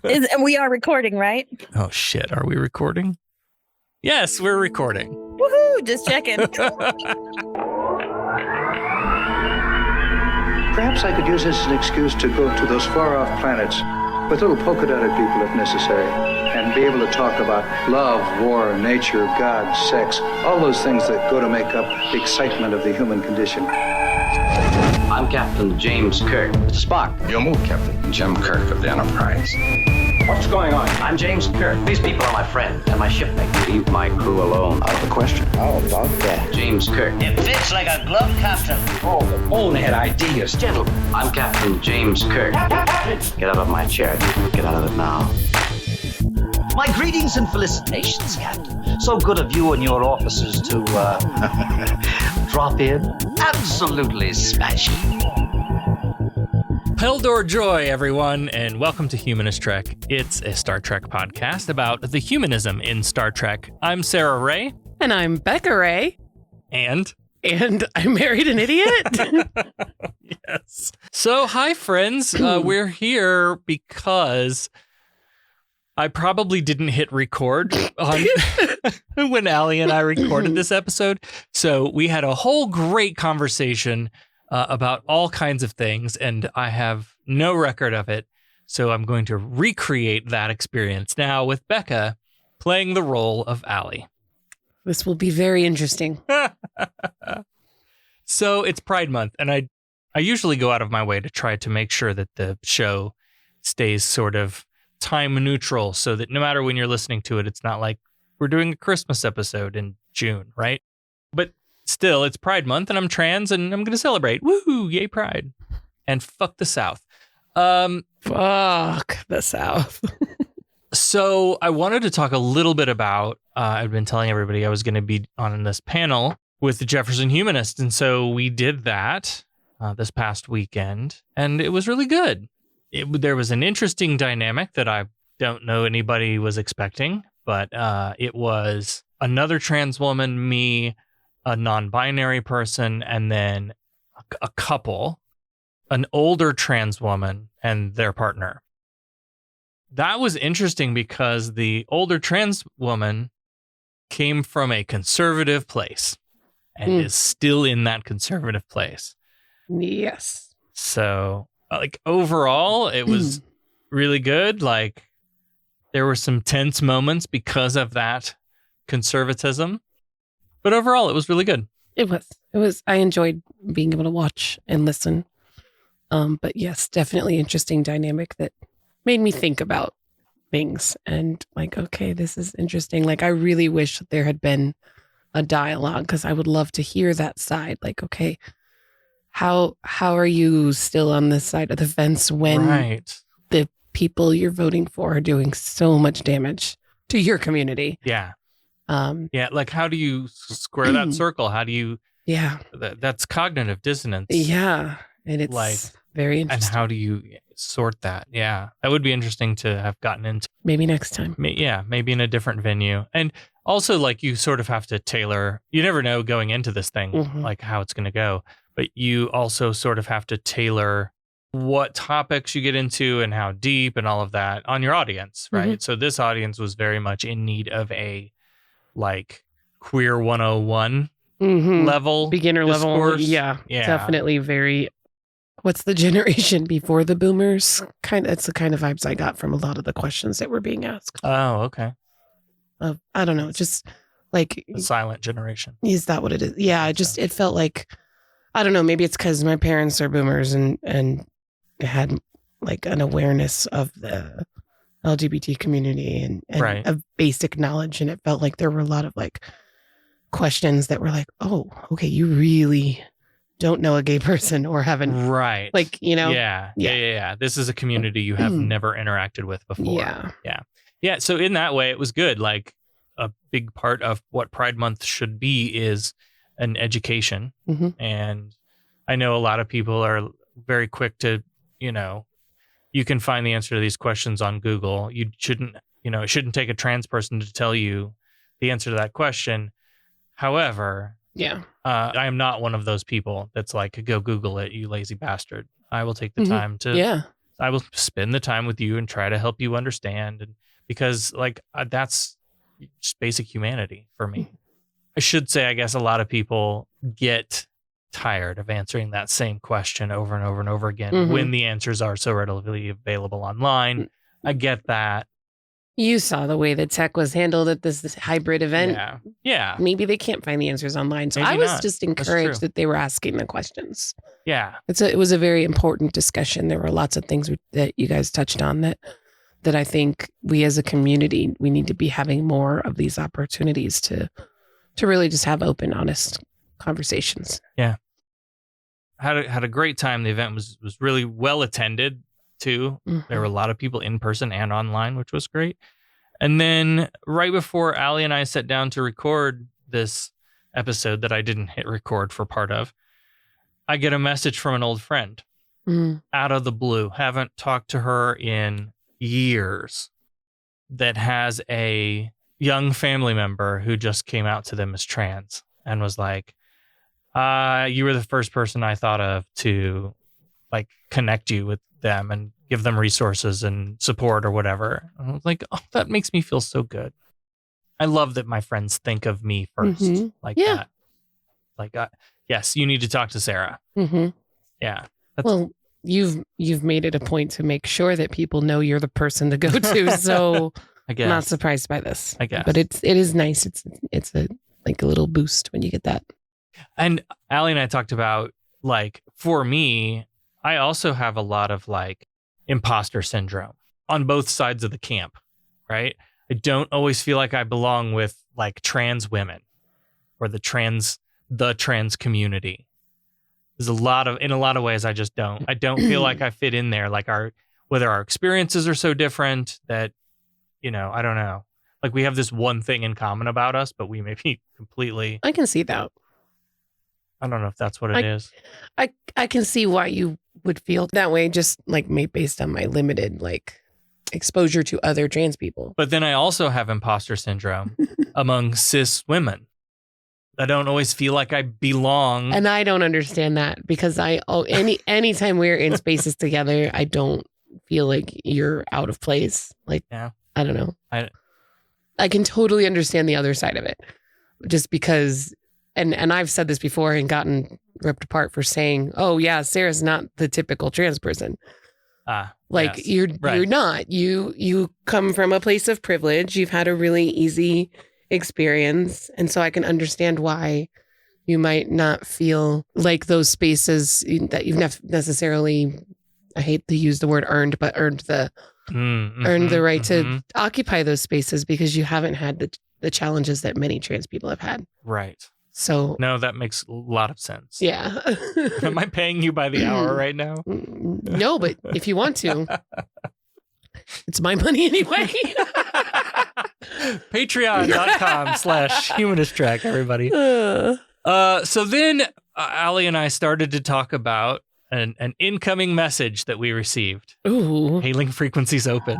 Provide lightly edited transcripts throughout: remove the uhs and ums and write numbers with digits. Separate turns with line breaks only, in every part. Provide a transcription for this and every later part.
And we are recording, right?
Oh, shit. Are we recording? Yes, we're recording.
Woohoo! Just checking.
Perhaps I could use this as an excuse to go to those far-off planets with little polka-dotted people if necessary, and be able to talk about love, war, nature, God, sex, all those things that go to make up the excitement of the human condition.
I'm Captain James Kirk. Mr. Spock.
Your move, Captain. Jim Kirk of the Enterprise.
What's going on? I'm James Kirk. These people are my friends and my shipmate. Leave my crew alone.
Out of the question.
How about that? James Kirk.
It fits like a glove, Captain.
Oh, the bonehead ideas. Gentlemen, I'm Captain James Kirk. Get out of my chair. Get out of it now.
My greetings and felicitations, Captain. So good of you and your officers to, drop in. Absolutely smashing.
Heldor Joy, everyone, and welcome to Humanist Trek. It's a Star Trek podcast about the humanism in Star Trek. I'm Sarah Ray.
And I'm Becca Ray.
And
I married an idiot.
yes. So, hi, friends. We're here because I probably didn't hit record on when Allie and I recorded this episode. So we had a whole great conversation about all kinds of things, and I have no record of it. So I'm going to recreate that experience now with Becca playing the role of Allie.
This will be very interesting.
So it's Pride Month, and I usually go out of my way to try to make sure that the show stays sort of time neutral so that no matter when you're listening to it, it's not like we're doing a Christmas episode in June, right? But still, it's Pride Month and I'm trans and I'm going to celebrate. Woohoo, yay Pride. And fuck the South.
Fuck the South.
So I wanted to talk a little bit about, I've been telling everybody I was going to be on this panel with the Jefferson Humanists. And so we did that this past weekend and it was really good. There was an interesting dynamic that I don't know anybody was expecting, but it was another trans woman, me, a non-binary person, and then a couple, an older trans woman and their partner. That was interesting because the older trans woman came from a conservative place and is still in that conservative place.
Yes.
So, like, overall, it was really good. Like, there were some tense moments because of that conservatism. But overall, it was really good.
It was. I enjoyed being able to watch and listen. But yes, definitely interesting dynamic that made me think about things and like, okay, this is interesting. Like, I really wish there had been a dialogue because I would love to hear that side. Like, okay, how are you still on this side of the fence when the people you're voting for are doing so much damage to your community?
Yeah. Like, how do you square that circle? How do you...
Yeah.
That's cognitive dissonance.
Yeah. And it's like, very interesting.
And how do you sort that? Yeah. That would be interesting to have gotten into.
Maybe next time.
Maybe in a different venue. And also, like, you sort of have to tailor... You never know going into this thing, like, how it's going to go. But you also sort of have to tailor what topics you get into and how deep and all of that on your audience, right? So this audience was very much in need of a, like, Queer 101 level.
Beginner
discourse.
level. Yeah. Definitely very... What's the generation before the boomers? That's the kind of vibes I got from a lot of the questions that were being asked.
Oh, okay.
I don't know. Just like...
The silent generation.
Is that what it is? Yeah. It felt like... I don't know. Maybe it's because my parents are boomers and had like an awareness of the LGBT community and of basic knowledge. And it felt like there were a lot of like questions that were like, oh, okay, you really don't know a gay person or haven't.
Right.
Like, you know?
Yeah. This is a community you have never interacted with before. Yeah. So in that way, it was good. Like, a big part of what Pride Month should be is an education. And I know a lot of people are very quick to, you can find the answer to these questions on Google. You shouldn't, it shouldn't take a trans person to tell you the answer to that question. However, I am not one of those people that's like, go Google it, you lazy bastard. I will take the time to I will spend the time with you and try to help you understand. And because like that's just basic humanity for me. I should say, I guess a lot of people get tired of answering that same question over and over and over again when the answers are so readily available online. I get that.
You saw the way that tech was handled at this hybrid event.
Yeah.
Maybe they can't find the answers online. So
Maybe
I was
not.
just
That's
encouraged
true.
that they were asking the questions.
Yeah.
It was a very important discussion. There were lots of things that you guys touched on that I think we as a community, we need to be having more of these opportunities to really just have open, honest conversations.
Yeah. Had a great time. The event was really well attended too. There were a lot of people in person and online, which was great. And then right before Allie and I sat down to record this episode that I didn't hit record for part of, I get a message from an old friend out of the blue. Haven't talked to her in years, that has a young family member who just came out to them as trans and was like, you were the first person I thought of to like connect you with them and give them resources and support or whatever. And I was like, oh, that makes me feel so good. I love that my friends think of me first like that. Like, yes, you need to talk to Sarah. Yeah.
Well, you've made it a point to make sure that people know you're the person to go to. So
I guess.
I'm not surprised by this.
I guess.
But it is nice. It's a like a little boost when you get that.
And Allie and I talked about, like, for me, I also have a lot of like imposter syndrome on both sides of the camp, right? I don't always feel like I belong with like trans women or the trans community. There's in a lot of ways, I just don't. I don't feel like I fit in there. Like whether our experiences are so different that, you know, I don't know. Like we have this one thing in common about us, but we may be completely.
I can see that.
I don't know if that's what it is.
I can see why you would feel that way, just like based on my limited like exposure to other trans people.
But then I also have imposter syndrome among cis women. I don't always feel like I belong.
And I don't understand that because anytime we're in spaces together, I don't feel like you're out of place. Like,
yeah.
I don't know. I can totally understand the other side of it just because, and I've said this before and gotten ripped apart for saying, oh yeah, Sarah's not the typical trans person. Like
yes.
you're not, you come from a place of privilege. You've had a really easy experience. And so I can understand why you might not feel like those spaces that you've necessarily, I hate to use the word earned, but earned the right to occupy those spaces because you haven't had the challenges that many trans people have had.
Right.
So
no, that makes a lot of sense.
Yeah.
Am I paying you by the hour right now?
No, but if you want to, it's my money anyway.
Patreon.com/humanisttrack, everybody. So then Allie and I started to talk about an incoming message that we received.
Ooh.
Hailing frequencies open.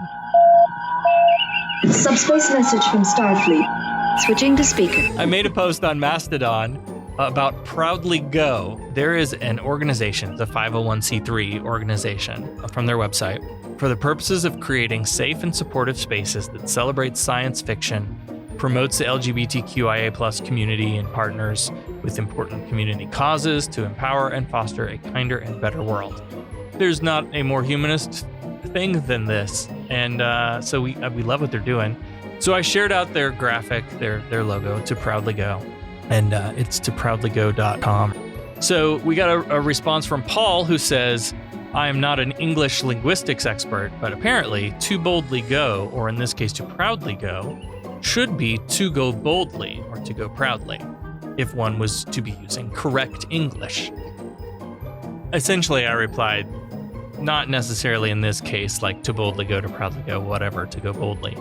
Subspace message from Starfleet. Switching to speaker.
I made a post on Mastodon about Proudly Go. There is an organization, the 501c3 organization from their website, for the purposes of creating safe and supportive spaces that celebrate science fiction, promotes the LGBTQIA+ community and partners with important community causes to empower and foster a kinder and better world. There's not a more humanist thing than this, and so we love what they're doing. So I shared out their graphic, their logo to Proudly Go, and it's to proudlygo.com. So we got a response from Paul who says, I am not an English linguistics expert, but apparently to boldly go, or in this case to proudly go, should be to go boldly or to go proudly, if one was to be using correct English. Essentially, I replied, not necessarily in this case, like to boldly go, to proudly go, whatever, to go boldly.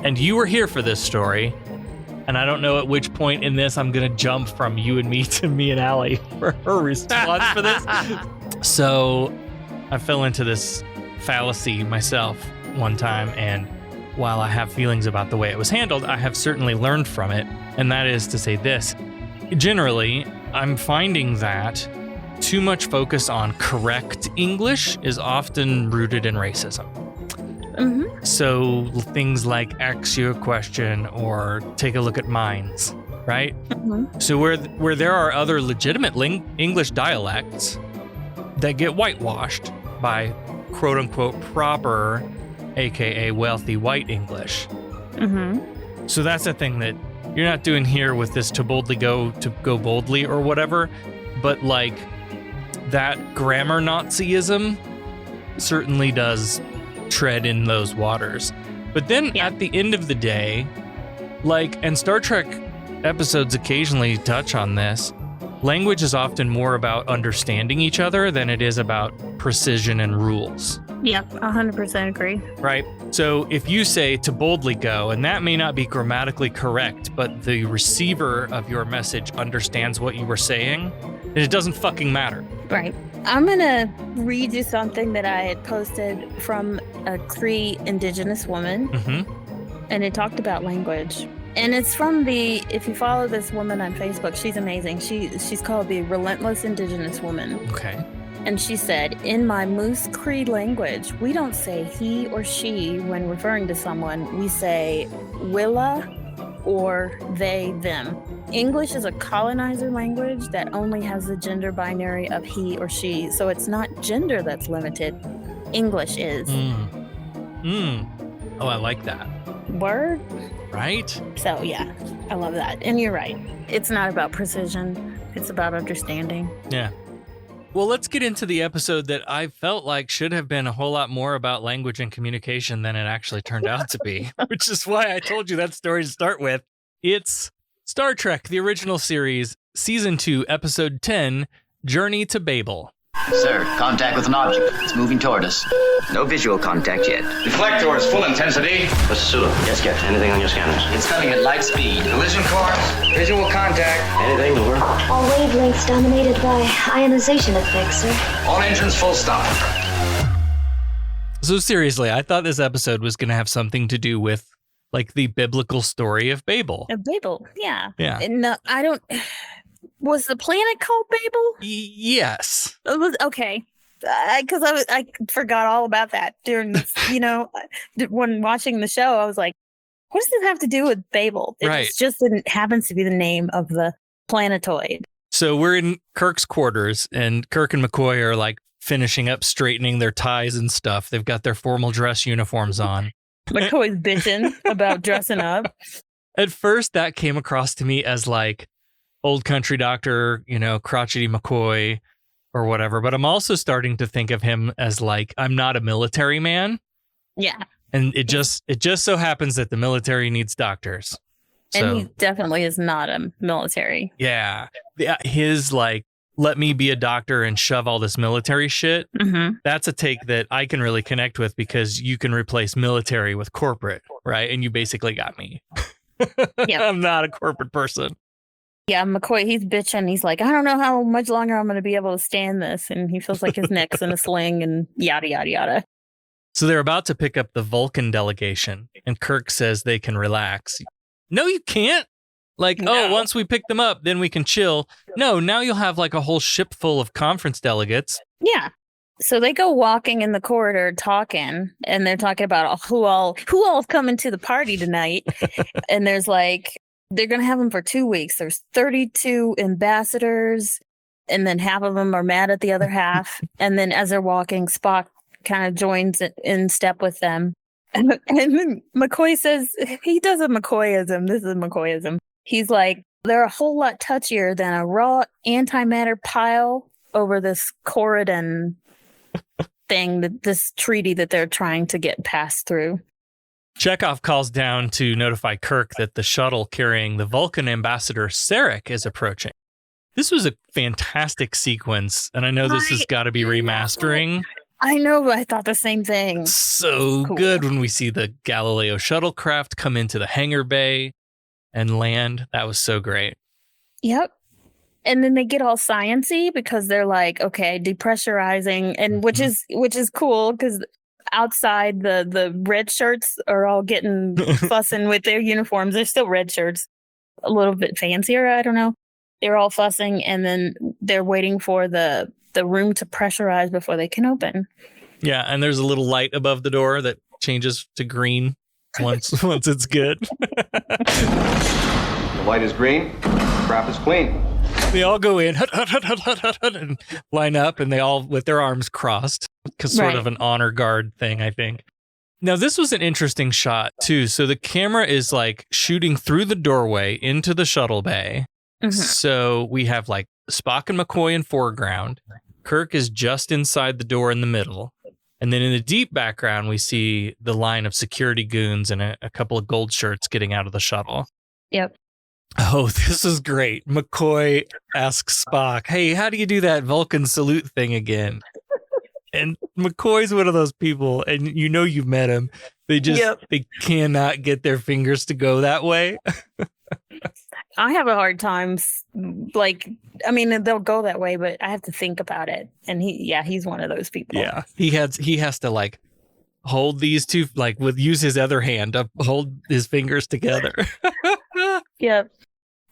And you were here for this story, and I don't know at which point in this I'm going to jump from you and me to me and Allie for her response for this. So I fell into this fallacy myself one time, and while I have feelings about the way it was handled, I have certainly learned from it, and that is to say this. Generally, I'm finding that too much focus on correct English is often rooted in racism.
Mm-hmm.
So things like ask you a question or take a look at mines, right?
Mm-hmm.
So where there are other legitimate English dialects that get whitewashed by quote unquote proper, aka wealthy white English.
Mm-hmm.
So that's the thing that you're not doing here with this to go boldly or whatever, but like that grammar Nazism certainly does tread in those waters. But then at the end of the day, like, and Star Trek episodes occasionally touch on this, language is often more about understanding each other than it is about precision and rules.
Yep, 100% agree.
Right? So if you say to boldly go, and that may not be grammatically correct, but the receiver of your message understands what you were saying, then it doesn't fucking matter.
Right. I'm going to read you something that I had posted from a Cree indigenous woman, and it talked about language. And it's from if you follow this woman on Facebook, she's amazing. She's called the Relentless Indigenous Woman.
Okay.
And she said, in my Moose Cree language, we don't say he or she when referring to someone. We say willa or they, them. English is a colonizer language that only has the gender binary of he or she. So it's not gender that's limited. English is.
Oh, I like that.
Word?
Right?
So yeah, I love that. And you're right. It's not about precision. It's about understanding.
Yeah. Well, let's get into the episode that I felt like should have been a whole lot more about language and communication than it actually turned out to be, which is why I told you that story to start with. It's Star Trek, the original series, Season 2, Episode 10, Journey to Babel.
Sir, contact with an object. It's moving toward us. No visual contact yet.
Deflectors, full intensity.
Mr. Sulu, yes, Captain. Anything on your scanners?
It's coming at light speed.
Collision course. Visual contact.
Anything, over?
All wavelengths dominated by ionization effects, sir.
All engines full stop.
So seriously, I thought this episode was going to have something to do with like the biblical story of Babel.
Babel, yeah.
Yeah.
No, I don't... Was the planet called Babel?
Yes.
It was, okay. Because I forgot all about that during, when watching the show. I was like, what does this have to do with Babel?
Right.
It just happens to be the name of the planetoid.
So we're in Kirk's quarters, and Kirk and McCoy are like finishing up straightening their ties and stuff. They've got their formal dress uniforms on.
McCoy's bitching about dressing up.
At first, that came across to me as like old country doctor, crotchety McCoy or whatever. But I'm also starting to think of him as like, I'm not a military man.
Yeah.
And it just so happens that the military needs doctors. So,
and he definitely is not a military.
Yeah. His like, let me be a doctor and shove all this military shit.
Mm-hmm.
That's a take that I can really connect with because you can replace military with corporate, right? And you basically got me.
Yeah.
I'm not a corporate person.
Yeah, McCoy, he's bitching. He's like, I don't know how much longer I'm going to be able to stand this. And he feels like his neck's in a sling and yada, yada, yada.
So they're about to pick up the Vulcan delegation, and Kirk says they can relax. No, you can't. Like,
No.
once we pick them up, then we can chill. No, now you'll have like a whole ship full of conference delegates.
Yeah. So they go walking in the corridor talking, and they're talking about who all's coming to the party tonight. And there's like, they're going to have them for 2 weeks. There's 32 ambassadors, and then half of them are mad at the other half. And then as they're walking, Spock kind of joins in step with them. And then McCoy says, he does a McCoyism. This is a McCoyism. He's like, they're a whole lot touchier than a raw antimatter pile over this Corridon thing, this treaty that they're trying to get passed through.
Chekhov calls down to notify Kirk that the shuttle carrying the Vulcan ambassador Sarek is approaching. This was a fantastic sequence, and I know this has got to be remastering.
I know, I thought the same thing.
So
Cool.
good when we see the Galileo shuttlecraft come into the hangar bay and land. That was so great.
Yep. And then they get all sciencey because they're like, okay, depressurizing, and which is cool because outside the red shirts are all getting fussing with their uniforms. They're still red shirts, a little bit fancier. I don't know. They're all fussing, and then they're waiting for the room to pressurize before they can open.
Yeah, and there's a little light above the door that changes to green once it's good.
The light is green. Crap is clean.
They all go in and line up, and they all with their arms crossed, because sort of an honor guard thing, I think. Now, this was an interesting shot, too. So the camera is like shooting through the doorway into the shuttle bay. Mm-hmm. So we have like Spock and McCoy in foreground. Kirk is just inside the door in the middle. And then in the deep background, we see the line of security goons and a couple of gold shirts getting out of the shuttle.
Yep.
Oh, this is great. McCoy asks Spock, hey, how do you do that Vulcan salute thing again? And McCoy's one of those people, and you know you've met him. They just, they cannot get their fingers to go that way.
I have a hard time, like, I mean, they'll go that way, but I have to think about it. And he's one of those people.
Yeah, he has to like hold these two, like use his other hand to hold his fingers together.
Yep.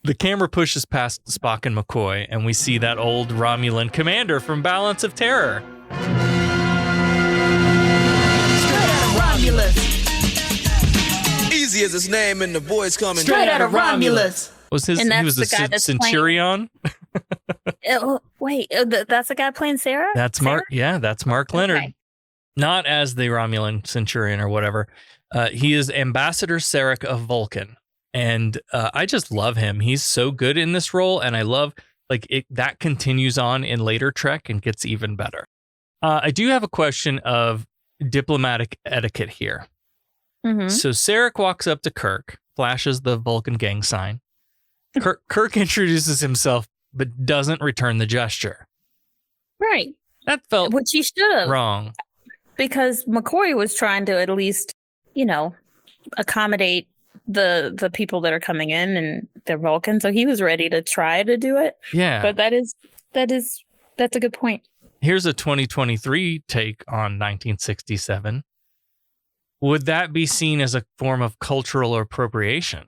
The camera pushes past Spock and McCoy, and we see that old Romulan commander from Balance of Terror.
Easy as his name and the voice coming
straight out of Romulus.
He was a Centurion.
Wait, that's the guy playing Sarah?
That's Mark. Yeah, that's Mark Leonard.
Okay.
Not as the Romulan Centurion or whatever. He is Ambassador Sarek of Vulcan, and I just love him. He's so good in this role, and I love that continues on in later Trek and gets even better. I do have a question of diplomatic etiquette here.
Mm-hmm.
So Sarek walks up to Kirk, flashes the Vulcan gang sign. Kirk introduces himself, but doesn't return the gesture.
Right.
That felt
which he should have.
Wrong.
Because McCoy was trying to at least, accommodate the people that are coming in, and they're Vulcan, so he was ready to try to do it.
Yeah.
But that's a good point.
Here's a 2023 take on 1967. Would that be seen as a form of cultural appropriation?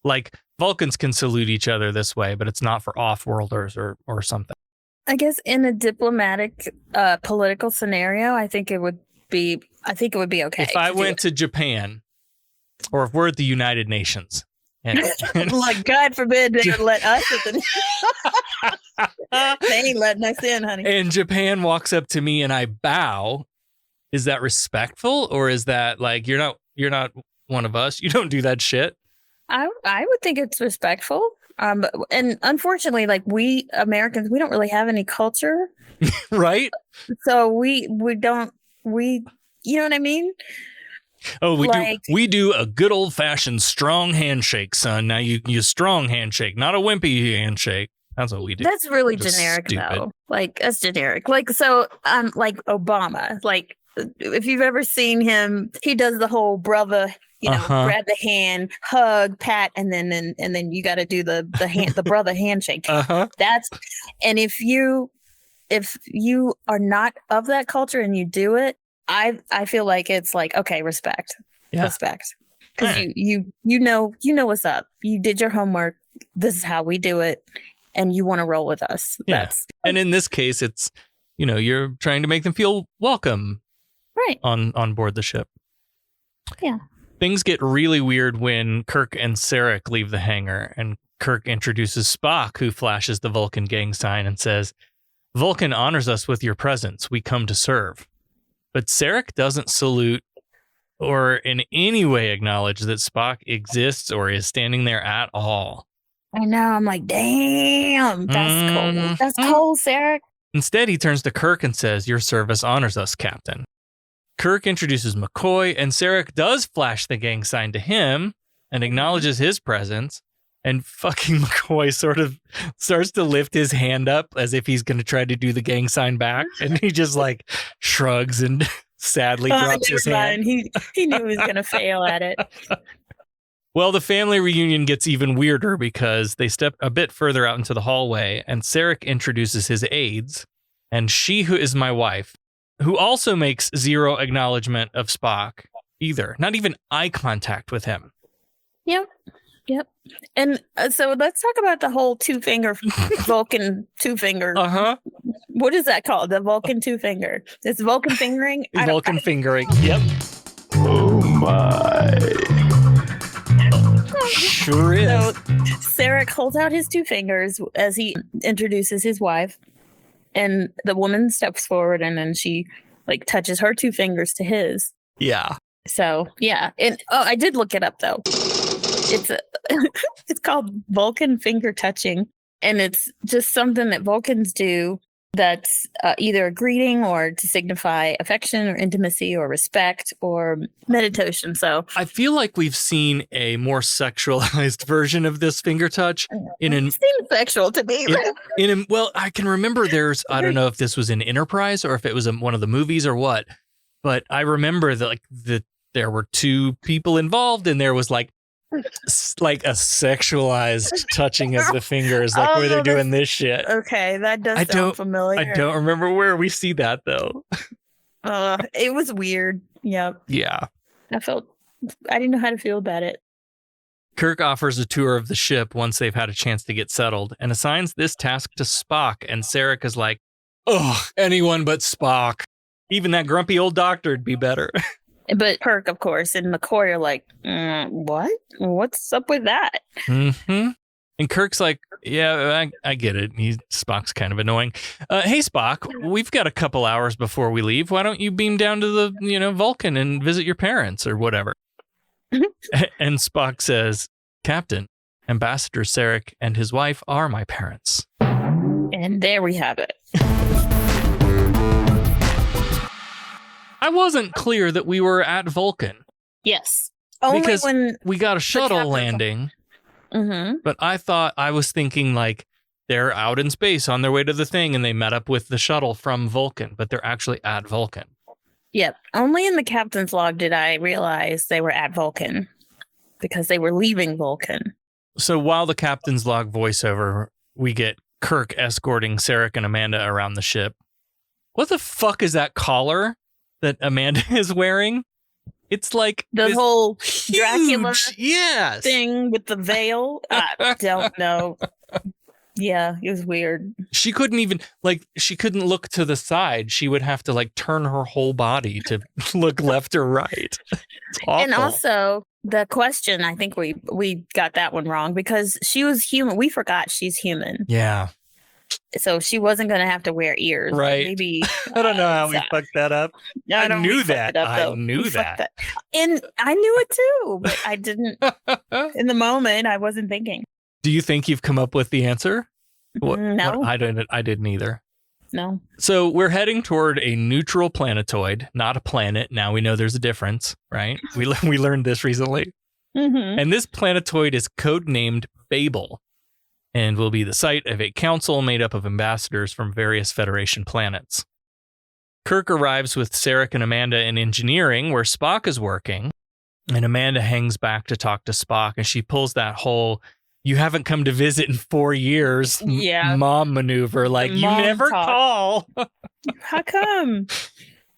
Like, Vulcans can salute each other this way, but it's not for off-worlders or something.
I guess in a diplomatic, political scenario, I think it would be okay.
If I went to Japan, or if we're at the United Nations, and
like, God forbid they would let us at they ain't letting us in, honey.
And Japan walks up to me and I bow, is that respectful, or is that like you're not one of us? You don't do that shit.
I would think it's respectful. And unfortunately, like, we Americans, we don't really have any culture.
Right?
So we don't, you know what I mean?
Oh, we do a good old fashioned strong handshake, son. Now you strong handshake, not a wimpy handshake. That's what we do.
That's really generic, though. Like, that's generic. Like, so like Obama, like, if you've ever seen him, he does the whole brother, grab the hand, hug, pat, and then you got to do the brother handshake. And if you are not of that culture and you do it, I feel like it's like, okay, respect, respect, because you know what's up. You did your homework. This is how we do it, and you want to roll with us.
Yeah. And in this case, it's you're trying to make them feel welcome.
Right.
On board the ship.
Yeah.
Things get really weird when Kirk and Sarek leave the hangar, and Kirk introduces Spock, who flashes the Vulcan gang sign and says, "Vulcan honors us with your presence. We come to serve." But Sarek doesn't salute or in any way acknowledge that Spock exists or is standing there at all.
I know. I'm like, damn, that's cold. That's cold, Sarek.
Instead, he turns to Kirk and says, "Your service honors us, Captain." Kirk introduces McCoy, and Sarek does flash the gang sign to him and acknowledges his presence. And fucking McCoy sort of starts to lift his hand up as if he's going to try to do the gang sign back. And he just like shrugs and sadly drops his hand.
He knew he was going to fail at it.
Well, the family reunion gets even weirder because they step a bit further out into the hallway, and Sarek introduces his aides, and she who is my wife, who also makes zero acknowledgement of Spock either. Not even eye contact with him.
Yep. Yep. And so let's talk about the whole two-finger Vulcan two-finger.
Uh-huh.
What is that called? The Vulcan two-finger. It's Vulcan fingering?
Vulcan fingering. Yep.
Oh my.
Sure is.
So Sarek holds out his two fingers as he introduces his wife. And the woman steps forward and then she like touches her two fingers to his.
Yeah.
So, yeah. And I did look it up though. It's called Vulcan finger touching, and it's just something that Vulcans do that's either a greeting or to signify affection or intimacy or respect or meditation. So
I feel like we've seen a more sexualized version of this finger touch
it seems sexual to me.
Well, I can remember I don't know if this was in Enterprise or if it was in one of the movies or what, but I remember that there were two people involved and there was like a sexualized touching of the fingers, like where they're doing this shit.
Okay, that does sound familiar.
I don't remember where we see that though.
It was weird. Yep.
Yeah.
I didn't know how to feel about it.
Kirk offers a tour of the ship once they've had a chance to get settled and assigns this task to Spock, and Sarek is like, "Oh, anyone but Spock. Even that grumpy old doctor would be better."
But Kirk, of course, and McCoy are like, what? What's up with that?
Mm-hmm. And Kirk's like, yeah, I get it. Spock's kind of annoying. Hey, Spock, we've got a couple hours before we leave. Why don't you beam down to the, Vulcan and visit your parents or whatever? And Spock says, Captain, Ambassador Sarek and his wife are my parents.
And there we have it.
I wasn't clear that we were at Vulcan.
Yes. Only
because
when
we got a shuttle landing.
Mm-hmm.
But I was thinking like they're out in space on their way to the thing and they met up with the shuttle from Vulcan, but they're actually at Vulcan.
Yep. Only in the captain's log did I realize they were at Vulcan because they were leaving Vulcan.
So while the captain's log voiceover, we get Kirk escorting Sarek and Amanda around the ship. What the fuck is that collar that Amanda is wearing? It's like
the whole Dracula
yes.
thing with the veil. I don't know. Yeah, it was weird.
She couldn't look to the side. She would have to turn her whole body to look left or right. It's awful.
And also the question, I think we got that one wrong because she was human. We forgot she's human.
Yeah.
So she wasn't going to have to wear ears.
Right.
Maybe.
I don't know how we fucked that up.
No,
I knew that. I knew that.
And I knew it too, but I didn't. In the moment, I wasn't thinking.
Do you think you've come up with the answer?
No.
I didn't either.
No.
So we're heading toward a neutral planetoid, not a planet. Now we know there's a difference, right? We learned this recently.
Mm-hmm.
And this planetoid is codenamed Babel and will be the site of a council made up of ambassadors from various Federation planets. Kirk arrives with Sarek and Amanda in engineering, where Spock is working, and Amanda hangs back to talk to Spock, and she pulls that whole, you haven't come to visit in 4 years, mom maneuver, like, you never call.
How come?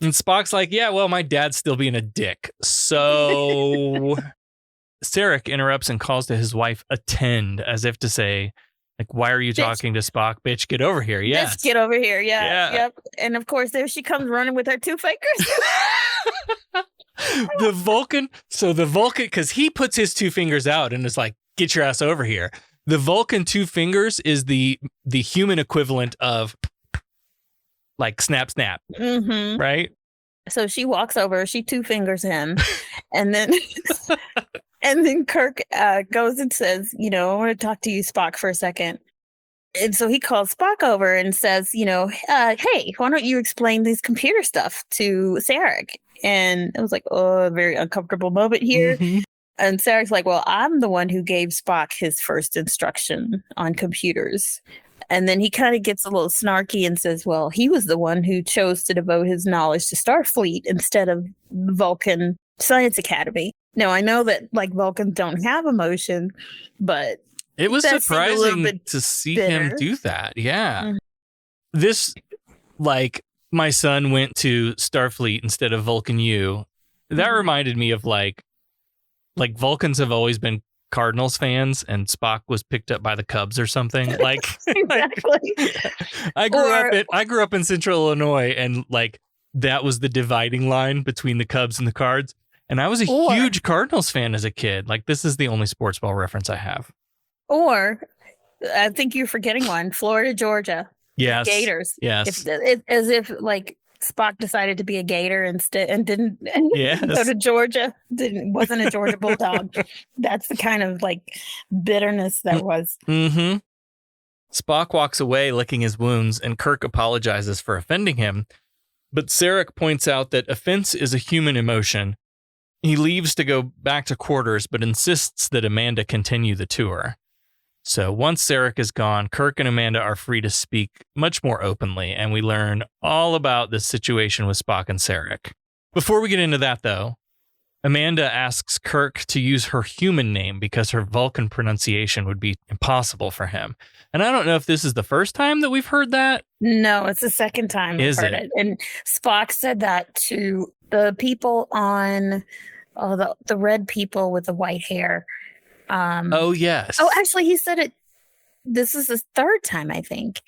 And Spock's like, yeah, well, my dad's still being a dick. So Sarek interrupts and calls to his wife, attend, as if to say, why are you talking to Spock? Bitch, get over here. Yes.
Just get over here. Yeah. Yep. And of course, there she comes running with her two fingers.
The Vulcan, because he puts his two fingers out and is like, get your ass over here. The Vulcan two fingers is the human equivalent of snap, snap.
Mm-hmm.
Right?
So she walks over, she two fingers him, and then and then Kirk goes and says, I want to talk to you, Spock, for a second. And so he calls Spock over and says, hey, why don't you explain this computer stuff to Sarek? And it was like, a very uncomfortable moment here. Mm-hmm. And Sarek's like, well, I'm the one who gave Spock his first instruction on computers. And then he kind of gets a little snarky and says, well, he was the one who chose to devote his knowledge to Starfleet instead of Vulcan Science Academy. Now, I know that Vulcans don't have emotion, but
it was surprising to see him do that. Yeah. Mm-hmm. This, my son went to Starfleet instead of Vulcan U. That reminded me of Vulcans have always been Cardinals fans and Spock was picked up by the Cubs or something. Like,
Exactly.
I grew up in Central Illinois, and like that was the dividing line between the Cubs and the Cards. And I was a huge Cardinals fan as a kid. Like, this is the only sports ball reference I have.
Or I think you're forgetting one. Florida, Georgia.
Yes.
Gators.
Yes.
As if like Spock decided to be a Gator instead and didn't go to Georgia. Wasn't a Georgia Bulldog. That's the kind of like bitterness that was.
Mm-hmm. Spock walks away licking his wounds, and Kirk apologizes for offending him. But Sarek points out that offense is a human emotion. He leaves to go back to quarters, but insists that Amanda continue the tour. So once Sarek is gone, Kirk and Amanda are free to speak much more openly, and we learn all about this situation with Spock and Sarek. Before we get into that, though, Amanda asks Kirk to use her human name because her Vulcan pronunciation would be impossible for him. And I don't know if this is the first time that we've heard that.
No, it's the second time we've heard it. And Spock said that to the people on the red people with the white hair.
Oh, yes.
Oh, actually, he said it. This is the third time, I think.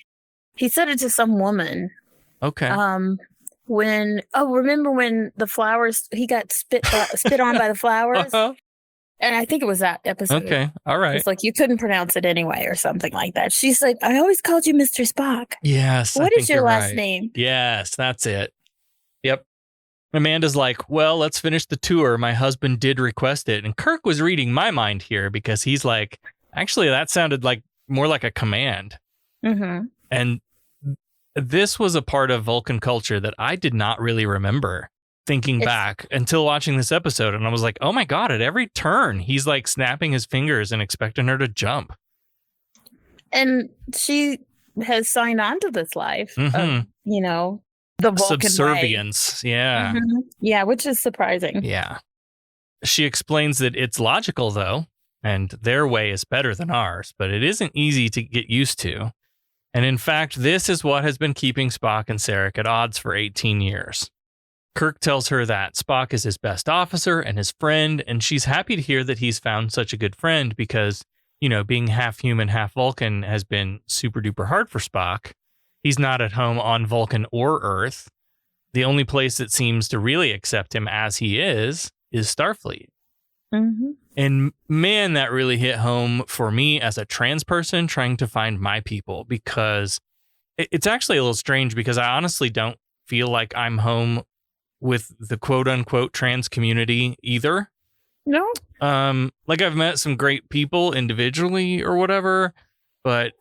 He said it to some woman.
Okay.
Remember when the flowers, he got spit on by the flowers?
Uh-huh.
And I think it was that episode.
Okay. All right.
It's like you couldn't pronounce it anyway or something like that. She's like, I always called you Mr. Spock.
Yes.
What is your last name?
Yes, that's it. Yep. Amanda's like, well, let's finish the tour. My husband did request it. And Kirk was reading my mind here because he's like, actually, that sounded like more like a command.
Mm-hmm.
And this was a part of Vulcan culture that I did not really remember thinking back until watching this episode. And I was like, oh my God, at every turn, he's like snapping his fingers and expecting her to jump.
And she has signed on to this life of, the Vulcan
subservience.
way.
Yeah.
Mm-hmm. Yeah, which is surprising.
Yeah. She explains that it's logical, though, and their way is better than ours, but it isn't easy to get used to. And in fact, this is what has been keeping Spock and Sarek at odds for 18 years. Kirk tells her that Spock is his best officer and his friend, and she's happy to hear that he's found such a good friend because, being half human, half Vulcan has been super duper hard for Spock. He's not at home on Vulcan or Earth. The only place that seems to really accept him as he is Starfleet.
Mm-hmm.
And man, that really hit home for me as a trans person trying to find my people, because it's actually a little strange because I honestly don't feel like I'm home with the quote unquote trans community either.
No.
Like I've met some great people individually or whatever, but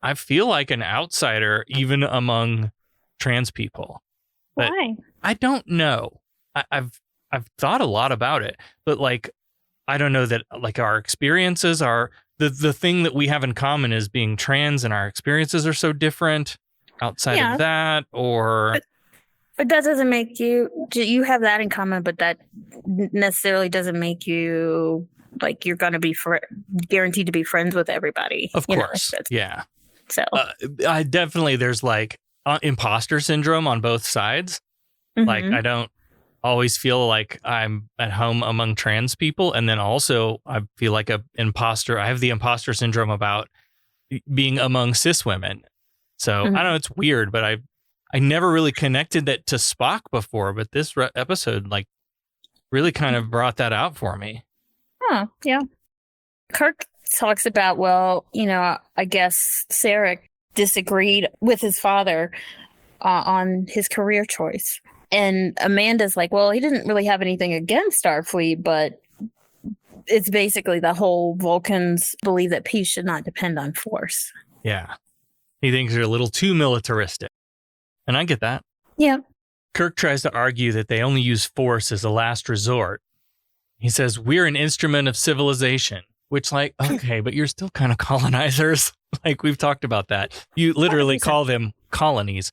I feel like an outsider even among trans people. But
why?
I don't know. I've thought a lot about it, but like, I don't know that like our experiences are the thing that we have in common is being trans, and our experiences are so different outside of that, or.
But that doesn't make you have that in common, but that necessarily doesn't make you like you're going to be guaranteed to be friends with everybody.
Of course. Yeah.
So
I definitely, there's like imposter syndrome on both sides.
Mm-hmm.
Like I don't always feel like I'm at home among trans people. And then also I feel like I have the imposter syndrome about being among cis women. So I don't know, it's weird, but I never really connected that to Spock before, but this episode like really kind of brought that out for me.
Huh, yeah. Kirk talks about, I guess Sarek disagreed with his father on his career choice. And Amanda's like, well, he didn't really have anything against Starfleet, but it's basically the whole Vulcans believe that peace should not depend on force.
Yeah. He thinks they're a little too militaristic. And I get that.
Yeah.
Kirk tries to argue that they only use force as a last resort. He says, we're an instrument of civilization, which like, okay, but you're still kind of colonizers. Like we've talked about that. You literally 100%. Call them colonies.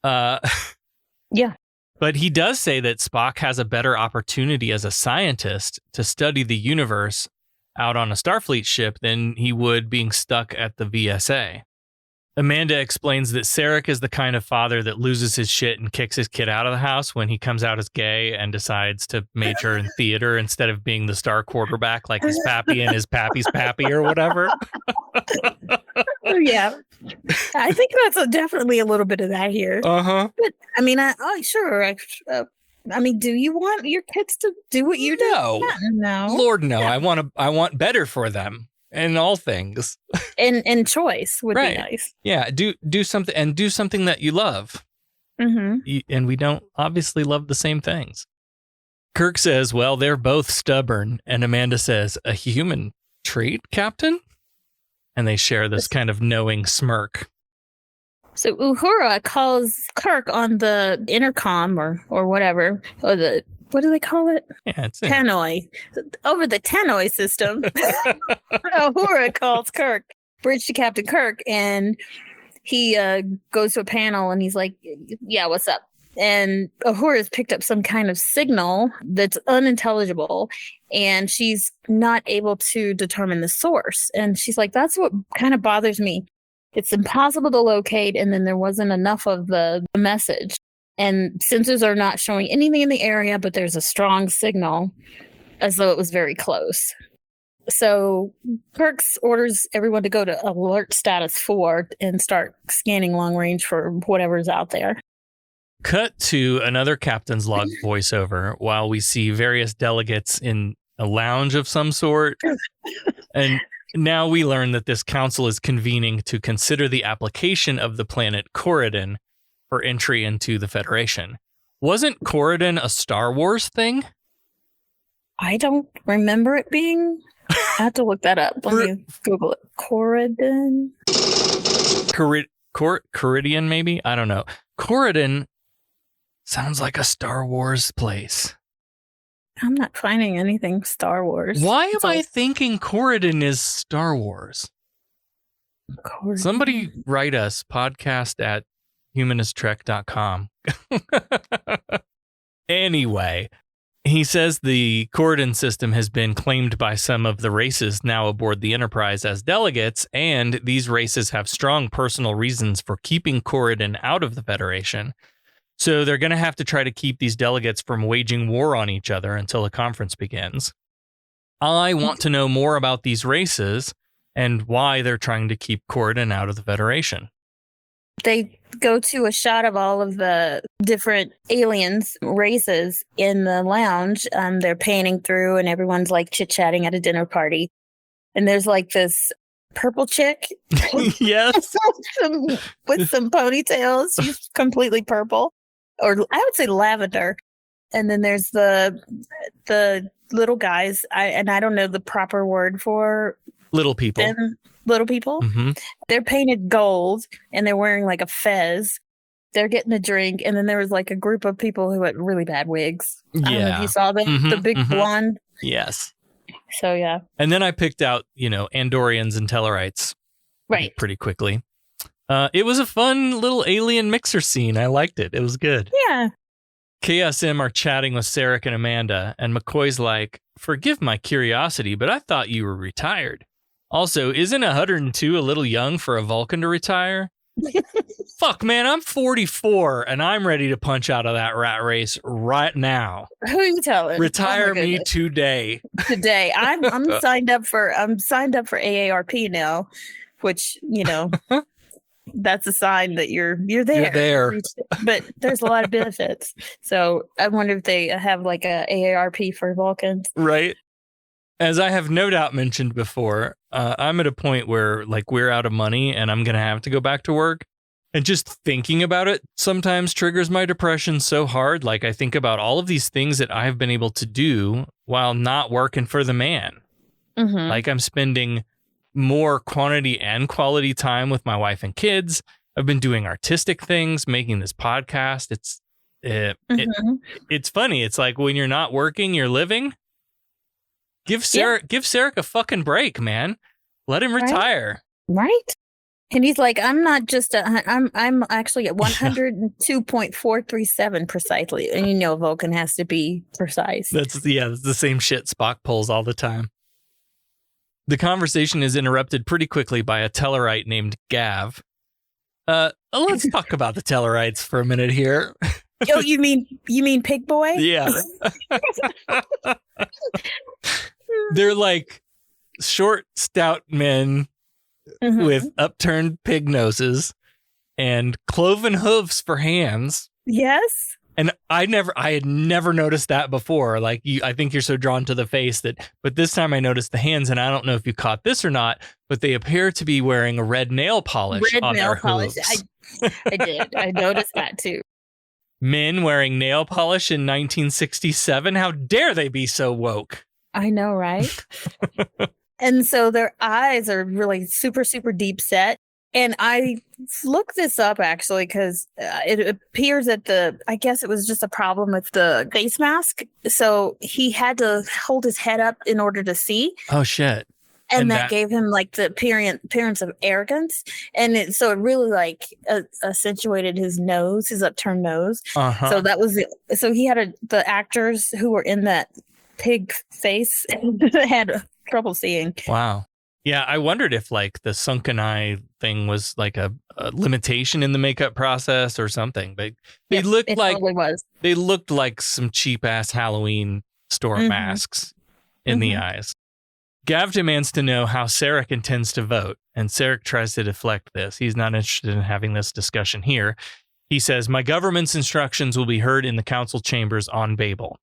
Yeah.
But he does say that Spock has a better opportunity as a scientist to study the universe out on a Starfleet ship than he would being stuck at the VSA. Amanda explains that Sarek is the kind of father that loses his shit and kicks his kid out of the house when he comes out as gay and decides to major in theater instead of being the star quarterback like his pappy and his pappy's pappy or whatever.
Yeah. I think that's definitely a little bit of that here.
Uh-huh.
But, I mean, sure. I mean, do you want your kids to do what you do? No.
Lord, no. I want better for them in all things.
And choice would be nice.
Yeah, do something and do something that you love.
Mm-hmm.
And we don't obviously love the same things. Kirk says, well, they're both stubborn. And Amanda says, a human trait, Captain? And they share this kind of knowing smirk.
So Uhura calls Kirk on the intercom or whatever, or what do they call it?
Yeah, it's
tannoy. Over the tannoy system. Uhura calls Kirk, bridge to Captain Kirk, and he goes to a panel and he's like, yeah, what's up? And Uhura's picked up some kind of signal that's unintelligible, and she's not able to determine the source. And she's like, that's what kind of bothers me. It's impossible to locate, and then there wasn't enough of the message. And sensors are not showing anything in the area, but there's a strong signal as though it was very close. So Kirk orders everyone to go to alert status 4 and start scanning long range for whatever's out there.
Cut to another captain's log voiceover while we see various delegates in a lounge of some sort. And now we learn that this council is convening to consider the application of the planet Corridon for entry into the Federation. Wasn't Corridon a Star Wars thing?
I don't remember it being. I have to look that up. Let me Google it. Corridon?
Corridon, maybe? I don't know. Corridon sounds like a Star Wars place.
I'm not finding anything Star Wars.
Why am I thinking Corridon is Star Wars?
Corridon.
Somebody write us, podcast@humanisttrek.com. Anyway, he says the Corridon system has been claimed by some of the races now aboard the Enterprise as delegates, and these races have strong personal reasons for keeping Corridon out of the Federation. So they're going to have to try to keep these delegates from waging war on each other until the conference begins. I want to know more about these races and why they're trying to keep Corridon out of the Federation.
They go to a shot of all of the different aliens races in the lounge. They're panning through and everyone's like chit-chatting at a dinner party. And there's like this purple chick.
Yes.
with some ponytails. She's completely purple. Or I would say lavender. And then there's the little guys. I don't know the proper word for
little people.
Them. Little people.
Mm-hmm.
They're painted gold and they're wearing like a fez. They're getting a drink. And then there was like a group of people who had really bad wigs. I don't know if you saw them.
Mm-hmm,
the big blonde.
Yes.
So, yeah.
And then I picked out, Andorians and Tellarites.
Right.
Pretty quickly. It was a fun little alien mixer scene. I liked it. It was good.
Yeah.
KSM are chatting with Sarek and Amanda, and McCoy's like, forgive my curiosity, but I thought you were retired. Also, isn't 102 a little young for a Vulcan to retire? Fuck, man, I'm 44, and I'm ready to punch out of that rat race right now.
Who are you telling?
Retire me today.
Today. I'm signed up for AARP now, which, that's a sign that you're there.
You're there.
But there's a lot of benefits. So I wonder if they have like a AARP for Vulcans.
Right. As I have no doubt mentioned before, I'm at a point where we're out of money and I'm going to have to go back to work. And just thinking about it sometimes triggers my depression so hard. Like I think about all of these things that I've been able to do while not working for the man.
Mm-hmm.
Like I'm spending more quantity and quality time with my wife and kids. I've been doing artistic things, making this podcast. It's funny. It's like when you're not working, you're living. Give Sarek a fucking break, man. Let him retire.
Right. And he's like, I'm not just I'm actually at 102.437 precisely. And Vulcan has to be precise.
That's the same shit Spock pulls all the time. The conversation is interrupted pretty quickly by a Tellarite named Gav. Let's talk about the Tellarites for a minute here.
Oh, you mean Pig Boy?
Yeah. They're like short, stout men with upturned pig noses and cloven hooves for hands.
Yes.
And I had never noticed that before. Like I think you're so drawn to the face but this time I noticed the hands, and I don't know if you caught this or not, but they appear to be wearing a red nail polish on their hooves.
I did. I noticed that too.
Men wearing nail polish in 1967. How dare they be so woke?
I know, right? And so their eyes are really super, super deep set. And I looked this up actually because it appears that I guess it was just a problem with the face mask. So he had to hold his head up in order to see.
Oh, shit.
And that gave him like the appearance of arrogance. And so it really like accentuated his nose, his upturned nose.
Uh-huh.
So that was so he had the actors who were in that pig face had trouble seeing.
Wow. Yeah, I wondered if like the sunken eye thing was like a limitation in the makeup process or something. But they looked like some cheap ass Halloween store masks in the eyes. Gav demands to know how Sarek intends to vote, and Sarek tries to deflect this. He's not interested in having this discussion here. He says, "My government's instructions will be heard in the council chambers on Babel."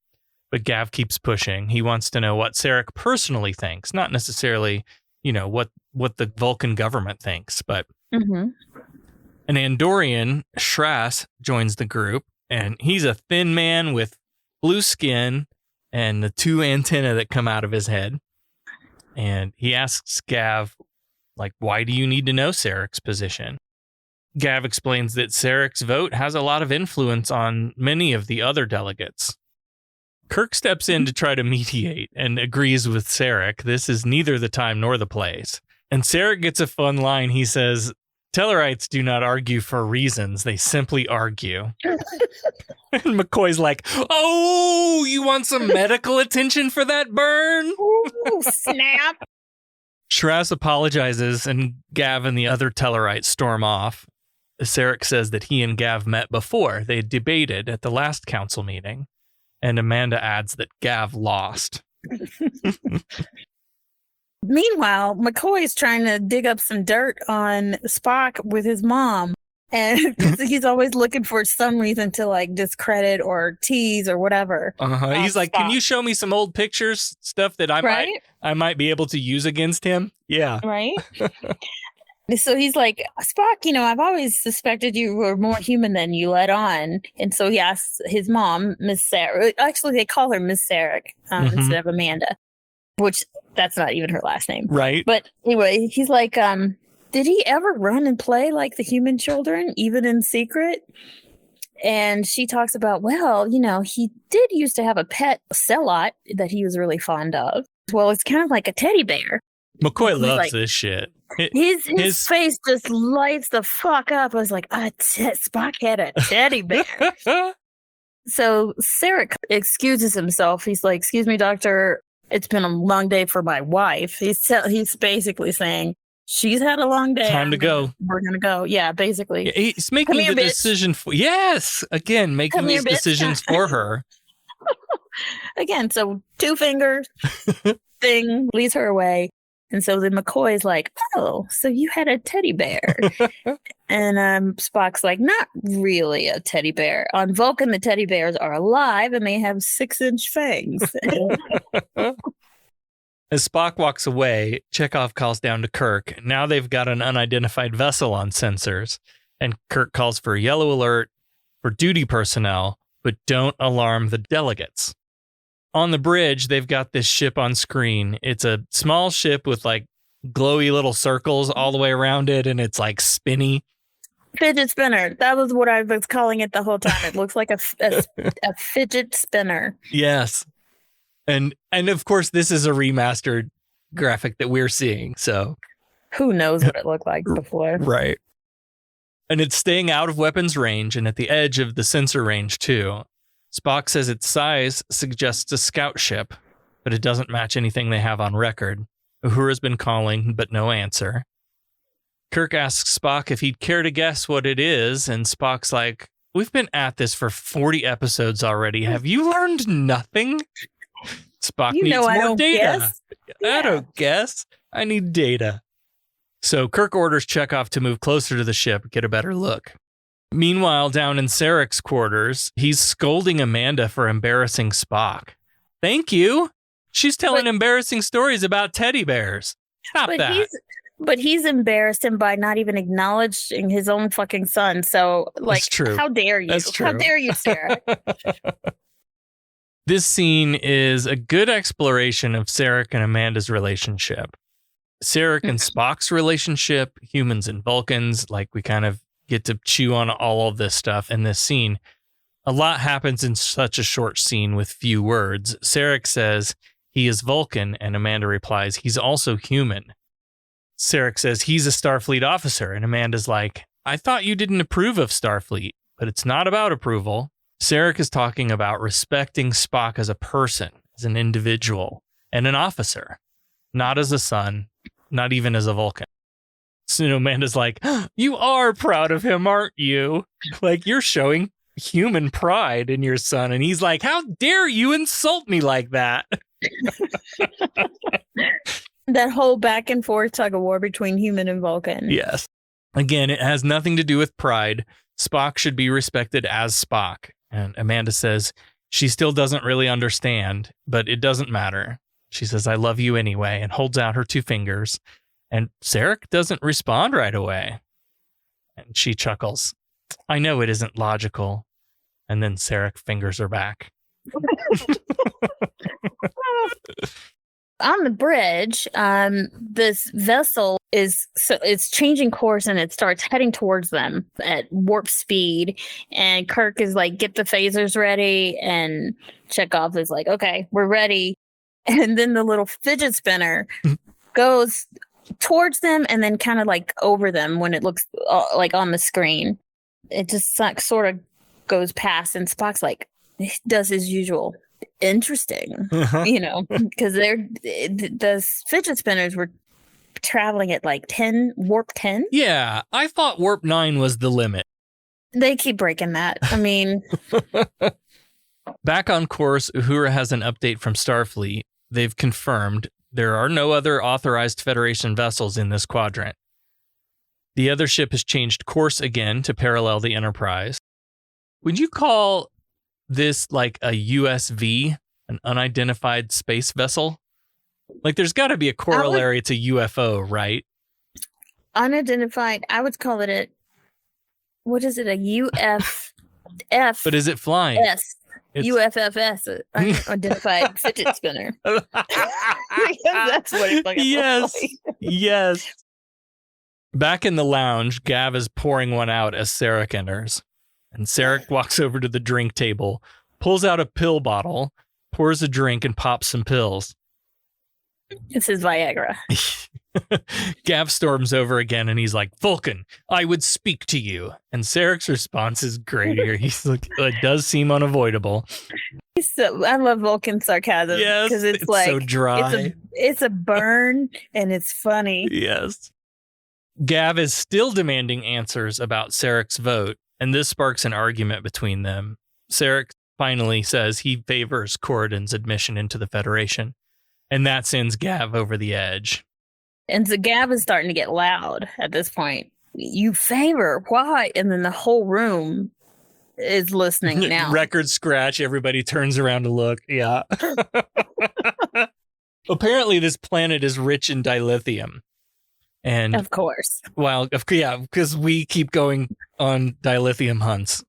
But Gav keeps pushing. He wants to know what Sarek personally thinks, not necessarily, what the Vulcan government thinks. But an Andorian, Shras, joins the group, and he's a thin man with blue skin and the two antennae that come out of his head. And he asks Gav, like, why do you need to know Sarek's position? Gav explains that Sarek's vote has a lot of influence on many of the other delegates. Kirk steps in to try to mediate and agrees with Sarek. This is neither the time nor the place. And Sarek gets a fun line. He says, Tellarites do not argue for reasons. They simply argue. And McCoy's like, oh, you want some medical attention for that burn?
Ooh, snap.
Shras apologizes, and Gav and the other Tellarites storm off. Sarek says that he and Gav met before. They debated at the last council meeting. And Amanda adds that Gav lost.
Meanwhile, McCoy's trying to dig up some dirt on Spock with his mom. And he's always looking for some reason to like discredit or tease or whatever.
He's like, Spock. Can you show me some old pictures, stuff that I might be able to use against him? Yeah.
Right. So he's like, Spock, I've always suspected you were more human than you let on. And so he asks his mom, Miss Sarek. Actually, they call her Miss Sarek instead of Amanda, which that's not even her last name.
Right.
But anyway, he's like, did he ever run and play like the human children, even in secret? And she talks about, well, he did used to have a pet Celot that he was really fond of. Well, it's kind of like a teddy bear.
McCoy loves this shit.
His face just lights the fuck up. I was like, Spock had a teddy bear. So Sarek excuses himself. He's like, excuse me, doctor, it's been a long day for my wife. He's basically saying, she's had a long day.
Time to go.
We're going to go. Yeah, basically.
He's making the decision for... Yes! Again, making these decisions for her.
Again, so 2 fingers, thing, leads her away. And so then McCoy's like, oh, so you had a teddy bear. And Spock's like, not really a teddy bear. On Vulcan, the teddy bears are alive and they have 6-inch fangs.
As Spock walks away, Chekhov calls down to Kirk. Now they've got an unidentified vessel on sensors. And Kirk calls for a yellow alert for duty personnel, but don't alarm the delegates. On the bridge, they've got this ship on screen. It's a small ship with like glowy little circles all the way around it, and it's like spinny.
Fidget spinner. That was what I was calling it the whole time. It looks like a fidget spinner.
Yes. And of course, this is a remastered graphic that we're seeing. So
who knows what it looked like before.
Right. And it's staying out of weapons range and at the edge of the sensor range, too. Spock says its size suggests a scout ship, but it doesn't match anything they have on record. Uhura's been calling, but no answer. Kirk asks Spock if he'd care to guess what it is, and Spock's like, we've been at this for 40 episodes already. Have you learned nothing? Spock needs more data.
Guess.
I don't guess. I need data. So Kirk orders Chekhov to move closer to the ship, get a better look. Meanwhile, down in Sarek's quarters, he's scolding Amanda for embarrassing Spock. Thank you. She's telling embarrassing stories about teddy bears. Stop that.
But he's embarrassed him by not even acknowledging his own fucking son. So, like,
That's true.
How dare you?
That's true.
How dare you, Sarah?
This scene is a good exploration of Sarek and Amanda's relationship. Sarek and Spock's relationship, humans and Vulcans, like we kind of get to chew on all of this stuff in this scene. A lot happens in such a short scene with few words. Sarek says he is Vulcan, and Amanda replies he's also human. Sarek says he's a Starfleet officer, and Amanda's like, I thought you didn't approve of Starfleet, but it's not about approval. Sarek is talking about respecting Spock as a person, as an individual, and an officer, not as a son, not even as a Vulcan. So Amanda's like, you are proud of him, aren't you? Like, you're showing human pride in your son. And he's like, how dare you insult me like that?
That whole back and forth tug of war between human and Vulcan.
Yes. Again, it has nothing to do with pride. Spock should be respected as Spock. And Amanda says she still doesn't really understand, but it doesn't matter. She says, I love you anyway, and holds out her 2 fingers. And Sarek doesn't respond right away. And she chuckles. I know it isn't logical. And then Sarek fingers her back.
On the bridge, this vessel it's changing course and it starts heading towards them at warp speed. And Kirk is like, get the phasers ready. And Chekhov is like, okay, we're ready. And then the little fidget spinner goes towards them and then kind of like over them when it looks like on the screen. It just like, sort of goes past, and Spock's like, does his usual. Interesting, you know, because the fidget spinners were traveling at like warp 10.
Yeah, I thought warp 9 was the limit.
They keep breaking that. I mean,
back on course, Uhura has an update from Starfleet. They've confirmed there are no other authorized Federation vessels in this quadrant. The other ship has changed course again to parallel the Enterprise. Would you call this like a USV, an unidentified space vessel? Like, there's got to be a corollary to UFO, right?
Unidentified. I would call it what is it? A UFF.
But is it flying?
Yes. UFFS, unidentified fidget spinner. That's what it's like.
Yes. Yes. Back in the lounge, Gav is pouring one out as Sarek enters. And Sarek walks over to the drink table, pulls out a pill bottle, pours a drink, and pops some pills.
It's his Viagra.
Gav storms over again, and he's like, Vulcan, I would speak to you. And Sarek's response is great here. He's like, it does seem unavoidable.
I love Vulcan sarcasm.
Yes,
because it's like
so dry.
It's a burn, and it's funny.
Yes. Gav is still demanding answers about Sarek's vote, and this sparks an argument between them. Sarek finally says he favors Corridan's admission into the Federation, and that sends Gav over the edge.
And so Gav is starting to get loud at this point. You favor? Why? And then the whole room is listening now.
Record scratch. Everybody turns around to look. Yeah. Apparently, this planet is rich in dilithium. And
of course.
Well, yeah, because we keep going on dilithium hunts.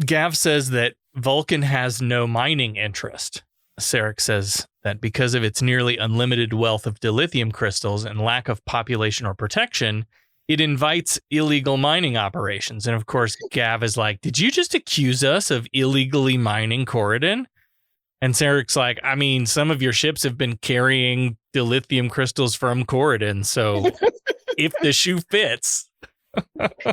Gav says that Vulcan has no mining interest. Sarek says that because of its nearly unlimited wealth of dilithium crystals and lack of population or protection, it invites illegal mining operations. And of course, Gav is like, did you just accuse us of illegally mining Corridan? And Sarek's like, I mean, some of your ships have been carrying dilithium crystals from Corridan, so if the shoe fits.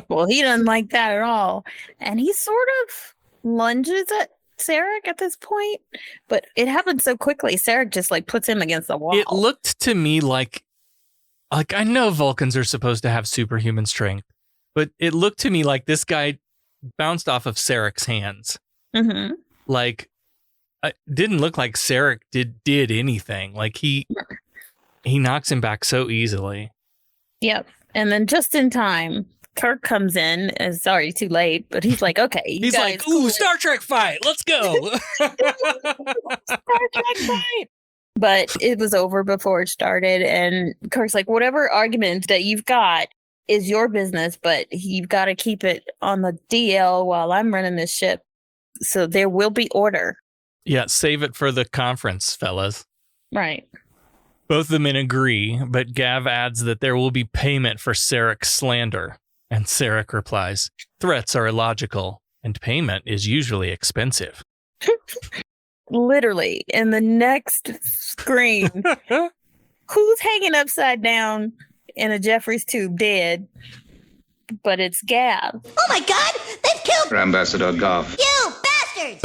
Well, he doesn't like that at all. And he sort of lunges at Sarek at this point, but it happened so quickly. Sarek just like puts him against the wall.
It looked to me like like, I know Vulcans are supposed to have superhuman strength, but it looked to me like this guy bounced off of Sarek's hands.
Mm-hmm.
Like, it didn't look like Sarek did anything. Like, he knocks him back so easily.
Yep. And then just in time, Kirk comes in. It's already too late, but he's like, okay.
He's like, ooh, Star Trek fight. Let's go.
Star Trek fight. But it was over before it started. And Kirk's like, whatever argument that you've got is your business, but you've got to keep it on the DL while I'm running this ship. So there will be order.
Yeah, save it for the conference, fellas.
Right.
Both the men agree, but Gav adds that there will be payment for Sarek's slander. And Sarek replies, threats are illogical, and payment is usually expensive.
Literally, in the next screen, who's hanging upside down in a Jeffries tube dead? But it's Gav.
Oh my God! They've killed
Ambassador Goff.
you bastards!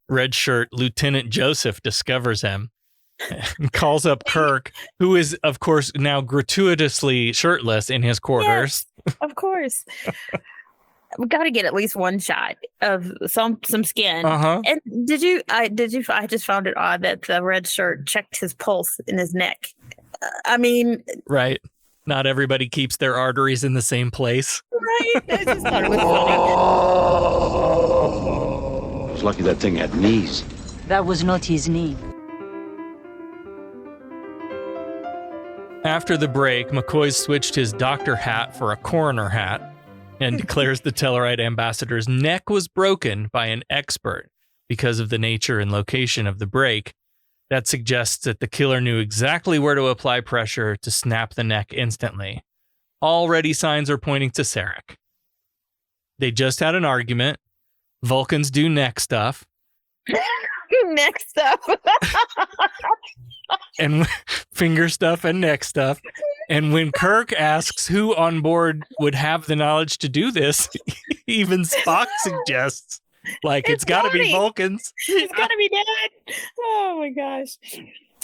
Red shirt Lieutenant Joseph discovers him and calls up Kirk, who is, of course, now gratuitously shirtless in his quarters.
Yes, of course. We got to get at least one shot of some skin.
Uh-huh.
And I just found it odd that the red shirt checked his pulse in his neck. I mean,
right. Not everybody keeps their arteries in the same place.
Right. I just thought it was funny.
I was lucky that thing had knees.
That was not his knee.
After the break, McCoy switched his doctor hat for a coroner hat and declares the Tellarite ambassador's neck was broken by an expert because of the nature and location of the break. That suggests that the killer knew exactly where to apply pressure to snap the neck instantly. Already signs are pointing to Sarek. They just had an argument. Vulcans do neck stuff.
Neck stuff.
And finger stuff and neck stuff. And when Kirk asks who on board would have the knowledge to do this, even Spock suggests, like, it's got to be Vulcans.
It's got to be dead. Oh my gosh.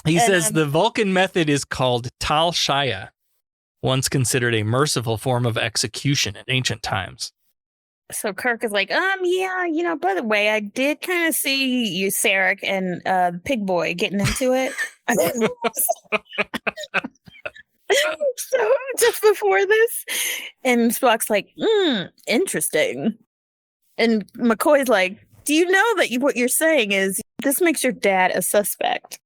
He says the Vulcan method is called Tal Shaya, once considered a merciful form of execution in ancient times.
So Kirk is like, yeah, by the way, I did kind of see you, Sarek, and Pig Boy getting into it. So just before this, and Spock's like, interesting. And McCoy's like, do you know that what you're saying is this makes your dad a suspect?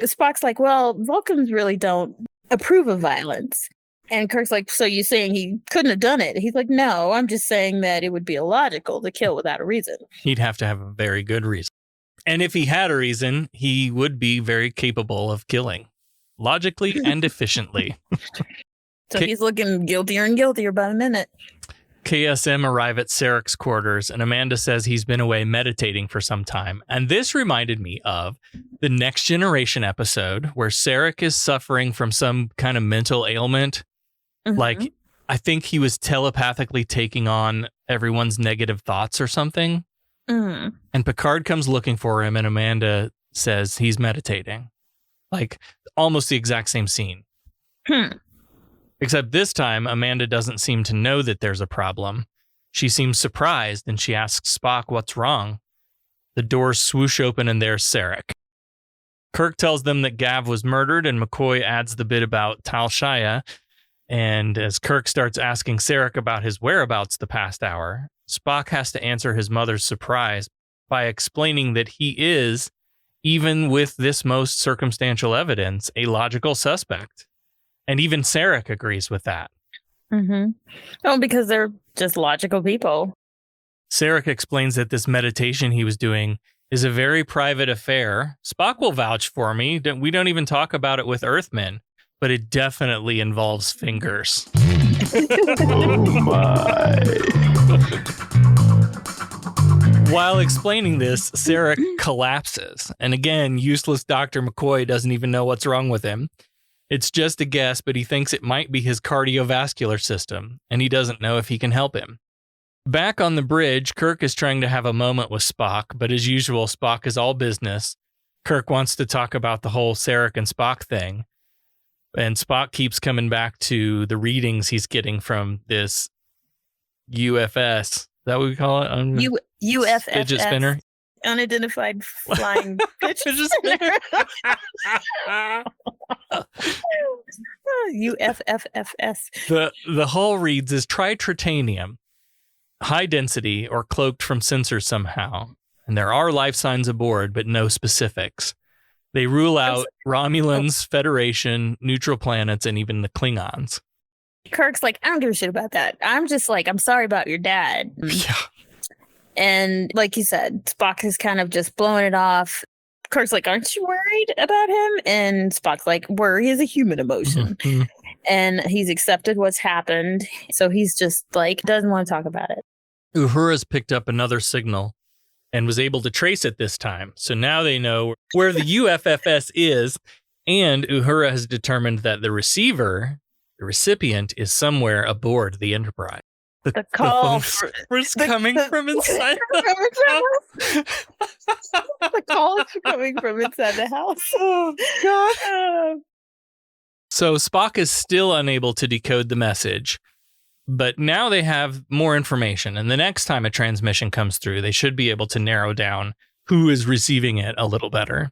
Spock's like, well, Vulcans really don't approve of violence. And Kirk's like, so you're saying he couldn't have done it? He's like, no, I'm just saying that it would be illogical to kill without a reason.
He'd have to have a very good reason. And if he had a reason, he would be very capable of killing, logically and efficiently.
So he's looking guiltier and guiltier by the minute.
KSM arrive at Sarek's quarters, and Amanda says he's been away meditating for some time. And this reminded me of the Next Generation episode where Sarek is suffering from some kind of mental ailment. Mm-hmm. Like, I think he was telepathically taking on everyone's negative thoughts or something.
Mm.
And Picard comes looking for him, and Amanda says he's meditating. Like, almost the exact same scene. Except this time, Amanda doesn't seem to know that there's a problem. She seems surprised, and she asks Spock what's wrong. The doors swoosh open, and there's Sarek. Kirk tells them that Gav was murdered, and McCoy adds the bit about Tal Shaya. And as Kirk starts asking Sarek about his whereabouts the past hour, Spock has to answer his mother's surprise by explaining that he is, even with this most circumstantial evidence, a logical suspect. And even Sarek agrees with that.
Mm-hmm. Oh, because they're just logical people.
Sarek explains that this meditation he was doing is a very private affair. Spock will vouch for me. We don't even talk about it with Earthmen, but it definitely involves fingers.
Oh my.
While explaining this, Sarek collapses. And again, useless Dr. McCoy doesn't even know what's wrong with him. It's just a guess, but he thinks it might be his cardiovascular system, and he doesn't know if he can help him. Back on the bridge, Kirk is trying to have a moment with Spock, but as usual, Spock is all business. Kirk wants to talk about the whole Sarek and Spock thing, And Spock keeps coming back to the readings he's getting from this UFS. Is that what we call it?
UFS.
Fidget spinner?
Unidentified flying fidget spinner. UFFFS.
The hull reads is tritritanium, high density or cloaked from sensors somehow. And there are life signs aboard, but no specifics. They rule out Romulans, Federation, neutral planets, and even the Klingons.
Kirk's like, I don't give a shit about that. I'm just like, I'm sorry about your dad.
Yeah.
And like you said, Spock is kind of just blowing it off. Kirk's like, aren't you worried about him? And Spock's like, worry is a human emotion. Mm-hmm. And he's accepted what's happened. So he's just like, doesn't want to talk about it.
Uhura's picked up another signal and was able to trace it this time. So now they know where the UFFS is. And Uhura has determined that the recipient, is somewhere aboard the Enterprise.
The call
was coming from inside
the house. The call is coming from inside the house.
Oh, God. So Spock is still unable to decode the message, but now they have more information. And the next time a transmission comes through, they should be able to narrow down who is receiving it a little better.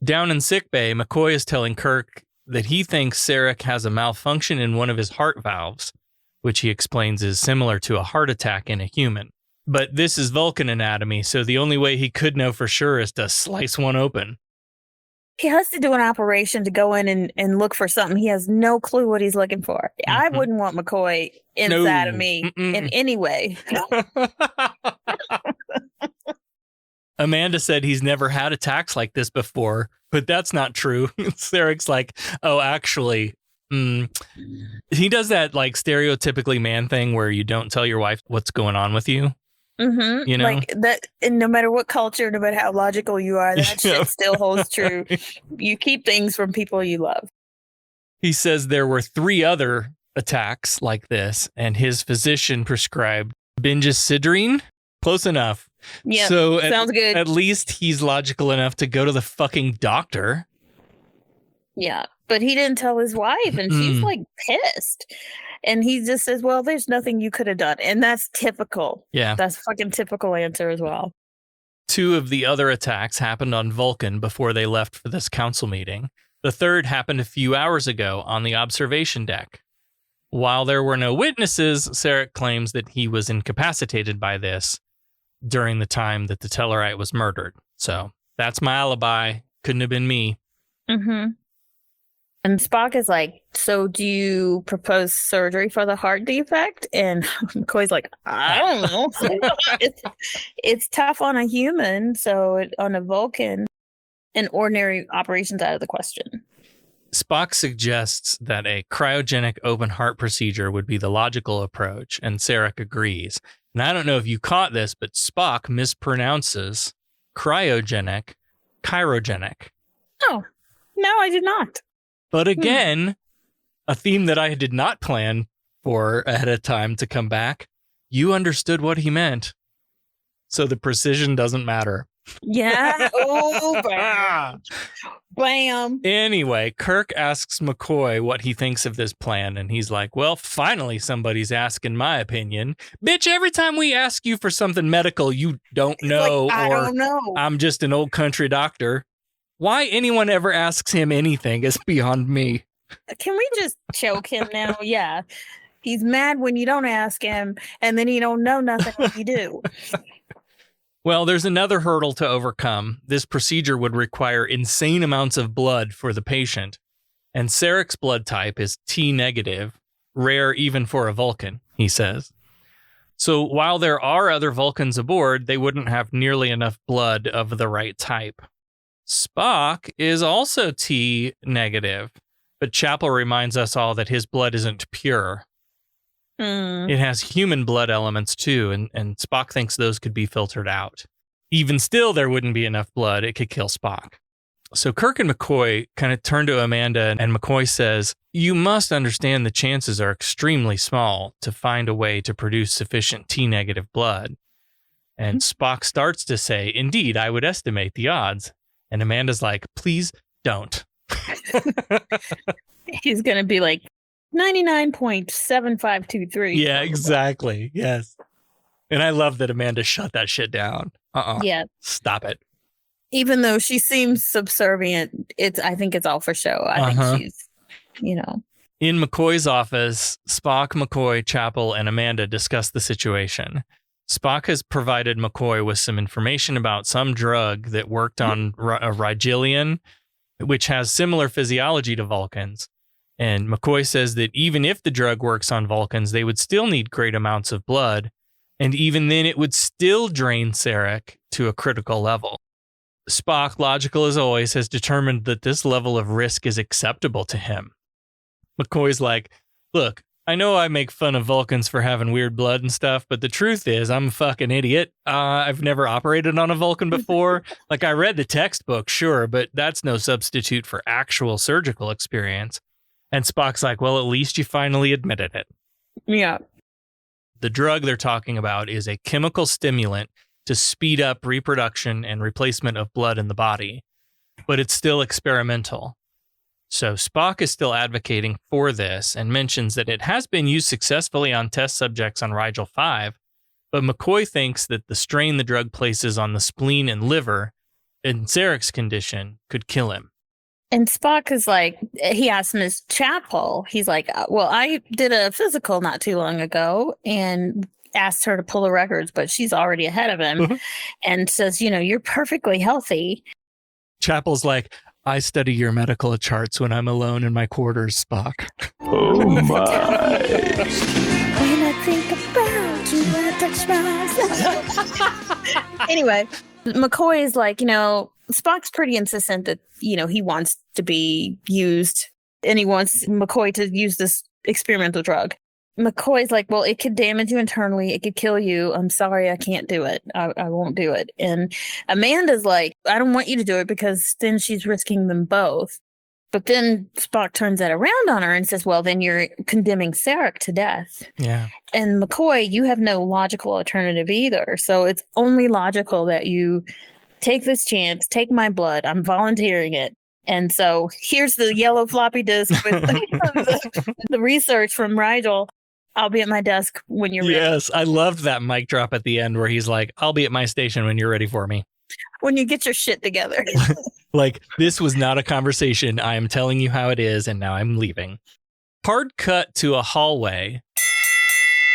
Down in sickbay, McCoy is telling Kirk that he thinks Sarek has a malfunction in one of his heart valves, which he explains is similar to a heart attack in a human. But this is Vulcan anatomy, so the only way he could know for sure is to slice one open.
He has to do an operation to go in and look for something. He has no clue what he's looking for. Mm-hmm. I wouldn't want McCoy inside of me in any way.
Amanda said he's never had attacks like this before, but that's not true. Sarek's like, oh, actually, he does that like stereotypically man thing where you don't tell your wife what's going on with you.
Mm-hmm.
You know?
Like that, and no matter what culture, no matter how logical you are, that shit still holds true. You keep things from people you love.
He says there were 3 other attacks like this, and his physician prescribed benjacidrine. Close enough.
Yeah,
so
sounds good.
At least he's logical enough to go to the fucking doctor.
Yeah, but he didn't tell his wife, and she's like pissed. And he just says, well, there's nothing you could have done. And that's typical.
Yeah.
That's a fucking typical answer as well.
2 of the other attacks happened on Vulcan before they left for this council meeting. The 3rd happened a few hours ago on the observation deck. While there were no witnesses, Sarek claims that he was incapacitated by this during the time that the Tellarite was murdered. So that's my alibi. Couldn't have been me.
Mm-hmm. And Spock is like, so do you propose surgery for the heart defect? And McCoy's like, I don't know. It's tough on a human, so on a Vulcan, an ordinary operation's out of the question.
Spock suggests that a cryogenic open heart procedure would be the logical approach, and Sarek agrees. And I don't know if you caught this, but Spock mispronounces cryogenic, chirogenic.
Oh, no, I did not.
But again, a theme that I did not plan for ahead of time to come back, you understood what he meant. So the precision doesn't matter.
Yeah. Oh, bam. Bam.
Anyway, Kirk asks McCoy what he thinks of this plan, and he's like, well, finally somebody's asking my opinion. Bitch, every time we ask you for something medical, you don't know,
like, I don't know.
I'm just an old country doctor. Why anyone ever asks him anything is beyond me.
Can we just choke him now? Yeah. He's mad when you don't ask him, and then he don't know nothing when you do.
Well, there's another hurdle to overcome. This procedure would require insane amounts of blood for the patient. And Sarek's blood type is T negative, rare even for a Vulcan, he says. So while there are other Vulcans aboard, they wouldn't have nearly enough blood of the right type. Spock is also T negative, but Chapel reminds us all that his blood isn't pure. It has human blood elements too, and Spock thinks those could be filtered out. Even still, there wouldn't be enough blood. It could kill Spock. So Kirk and McCoy kind of turn to Amanda, and McCoy says, you must understand the chances are extremely small to find a way to produce sufficient T negative blood. And Spock starts to say, indeed, I would estimate the odds. And Amanda's like, please don't.
He's going to be like 99.7523.
Yeah, exactly. Yes. And I love that Amanda shut that shit down.
Yeah.
Stop it.
Even though she seems subservient, I think it's all for show. I think she's,
In McCoy's office, Spock, McCoy, Chapel, and Amanda discuss the situation. Spock has provided McCoy with some information about some drug that worked on a Rigelian, which has similar physiology to Vulcans. And McCoy says that even if the drug works on Vulcans, they would still need great amounts of blood. And even then, it would still drain Sarek to a critical level. Spock, logical as always, has determined that this level of risk is acceptable to him. McCoy's like, look, I know I make fun of Vulcans for having weird blood and stuff, but the truth is I'm a fucking idiot. I've never operated on a Vulcan before. Like, I read the textbook, sure, but that's no substitute for actual surgical experience. And Spock's like, well, at least you finally admitted it.
Yeah.
The drug they're talking about is a chemical stimulant to speed up reproduction and replacement of blood in the body, but it's still experimental. So Spock is still advocating for this and mentions that it has been used successfully on test subjects on Rigel 5, but McCoy thinks that the strain the drug places on the spleen and liver in Sarek's condition could kill him.
And Spock is like, he asked Ms. Chapel, he's like, well, I did a physical not too long ago and asked her to pull the records, but she's already ahead of him and says, you're perfectly healthy.
Chapel's like, I study your medical charts when I'm alone in my quarters, Spock.
Oh my.
When I think about you, I touch myself. Anyway, McCoy is like, Spock's pretty insistent that, he wants to be used and he wants McCoy to use this experimental drug. McCoy's like, well, it could damage you internally. It could kill you. I'm sorry, I can't do it. I won't do it. And Amanda's like, I don't want you to do it because then she's risking them both. But then Spock turns that around on her and says, well, then you're condemning Sarek to death.
Yeah.
And McCoy, you have no logical alternative either. So it's only logical that you take this chance, take my blood. I'm volunteering it. And so here's the yellow floppy disk with the research from Rigel. I'll be at my desk when you're ready.
Yes, I loved that mic drop at the end where he's like, I'll be at my station when you're ready for me.
When you get your shit together.
Like, this was not a conversation. I am telling you how it is, and now I'm leaving. Hard cut to a hallway.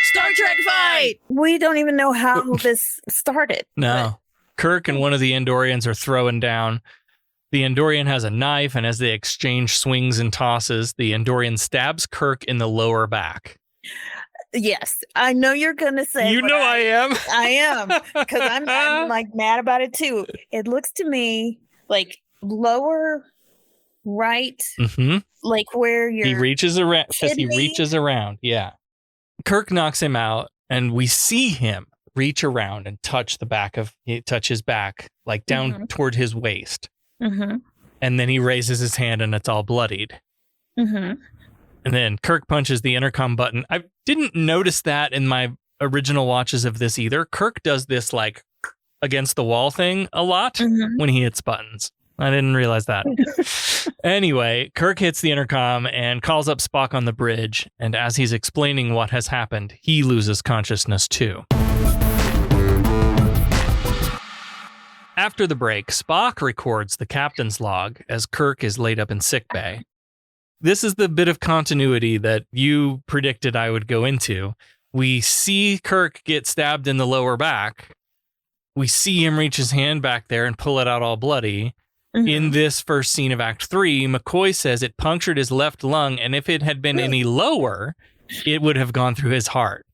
Star Trek fight! We don't even know how this started.
No. Kirk and one of the Andorians are throwing down. The Andorian has a knife, and as they exchange swings and tosses, the Andorian stabs Kirk in the lower back.
Yes, I know you're going to say.
I am.
I am, because I'm like mad about it too. It looks to me like lower right, like where you're.
He reaches around. He reaches around. Yeah. Kirk knocks him out, and we see him reach around and touch his back, like down toward his waist. And then he raises his hand, and it's all bloodied. And then Kirk punches the intercom button. I didn't notice that in my original watches of this either. Kirk does this like against the wall thing a lot when he hits buttons. I didn't realize that. Anyway, Kirk hits the intercom and calls up Spock on the bridge. And as he's explaining what has happened, he loses consciousness too. After the break, Spock records the captain's log as Kirk is laid up in sickbay. This is the bit of continuity that you predicted I would go into. We see Kirk get stabbed in the lower back. We see him reach his hand back there and pull it out all bloody. In this first scene of Act 3, McCoy says it punctured his left lung, and if it had been any lower, it would have gone through his heart.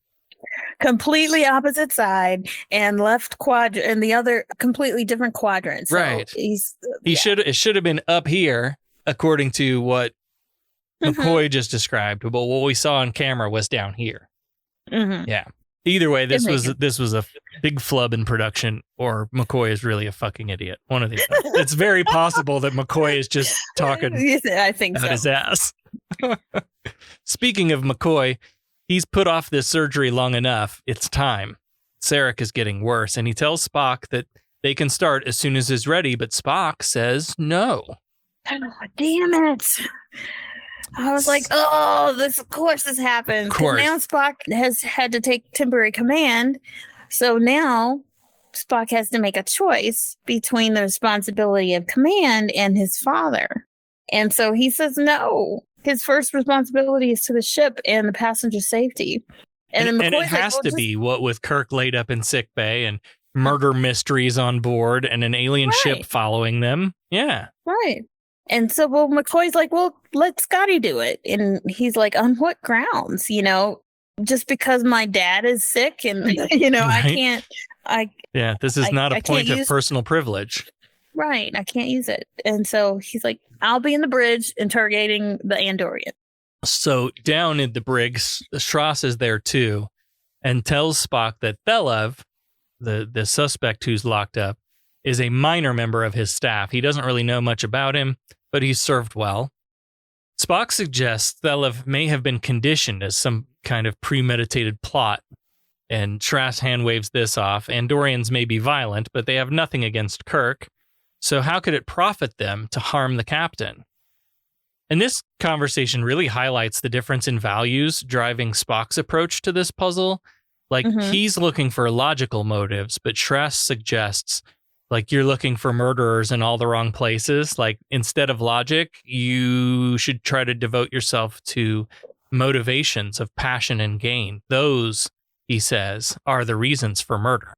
Completely opposite side and left quadrant, and the other completely different quadrant. So
right. It should have been up here, according to what McCoy just described, but what we saw on camera was down here. Yeah. Either way, this was a big flub in production, or McCoy is really a fucking idiot. One of these things. It's very possible that McCoy is just talking
I think
out his ass. Speaking of McCoy, he's put off this surgery long enough. It's time. Sarek is getting worse, and he tells Spock that they can start as soon as he's ready, but Spock says no.
Oh, damn it. I was like, oh, of course this happens.
Of course.
Now Spock has had to take temporary command. So now Spock has to make a choice between the responsibility of command and his father. And so he says no. His first responsibility is to the ship and the passenger safety.
And it has to be what with Kirk laid up in sick bay and murder mysteries on board and an alien ship following them. Yeah.
Right. And so, McCoy's like, well, let Scotty do it. And he's like, on what grounds? Just because my dad is sick and, I can't.
Yeah, this is not a point of personal privilege.
Right. I can't use it. And so he's like, I'll be in the bridge interrogating the Andorian.
So down in the brig, Strauss is there too and tells Spock that Thelev, the suspect who's locked up, is a minor member of his staff. He doesn't really know much about him, but he's served well. Spock suggests Thelev may have been conditioned as some kind of premeditated plot, and Strauss hand waves this off. Andorians may be violent, but they have nothing against Kirk, so how could it profit them to harm the captain? And this conversation really highlights the difference in values driving Spock's approach to this puzzle. Like, he's looking for logical motives, but Strauss suggests, like, you're looking for murderers in all the wrong places. Like, instead of logic, you should try to devote yourself to motivations of passion and gain. Those, he says, are the reasons for murder.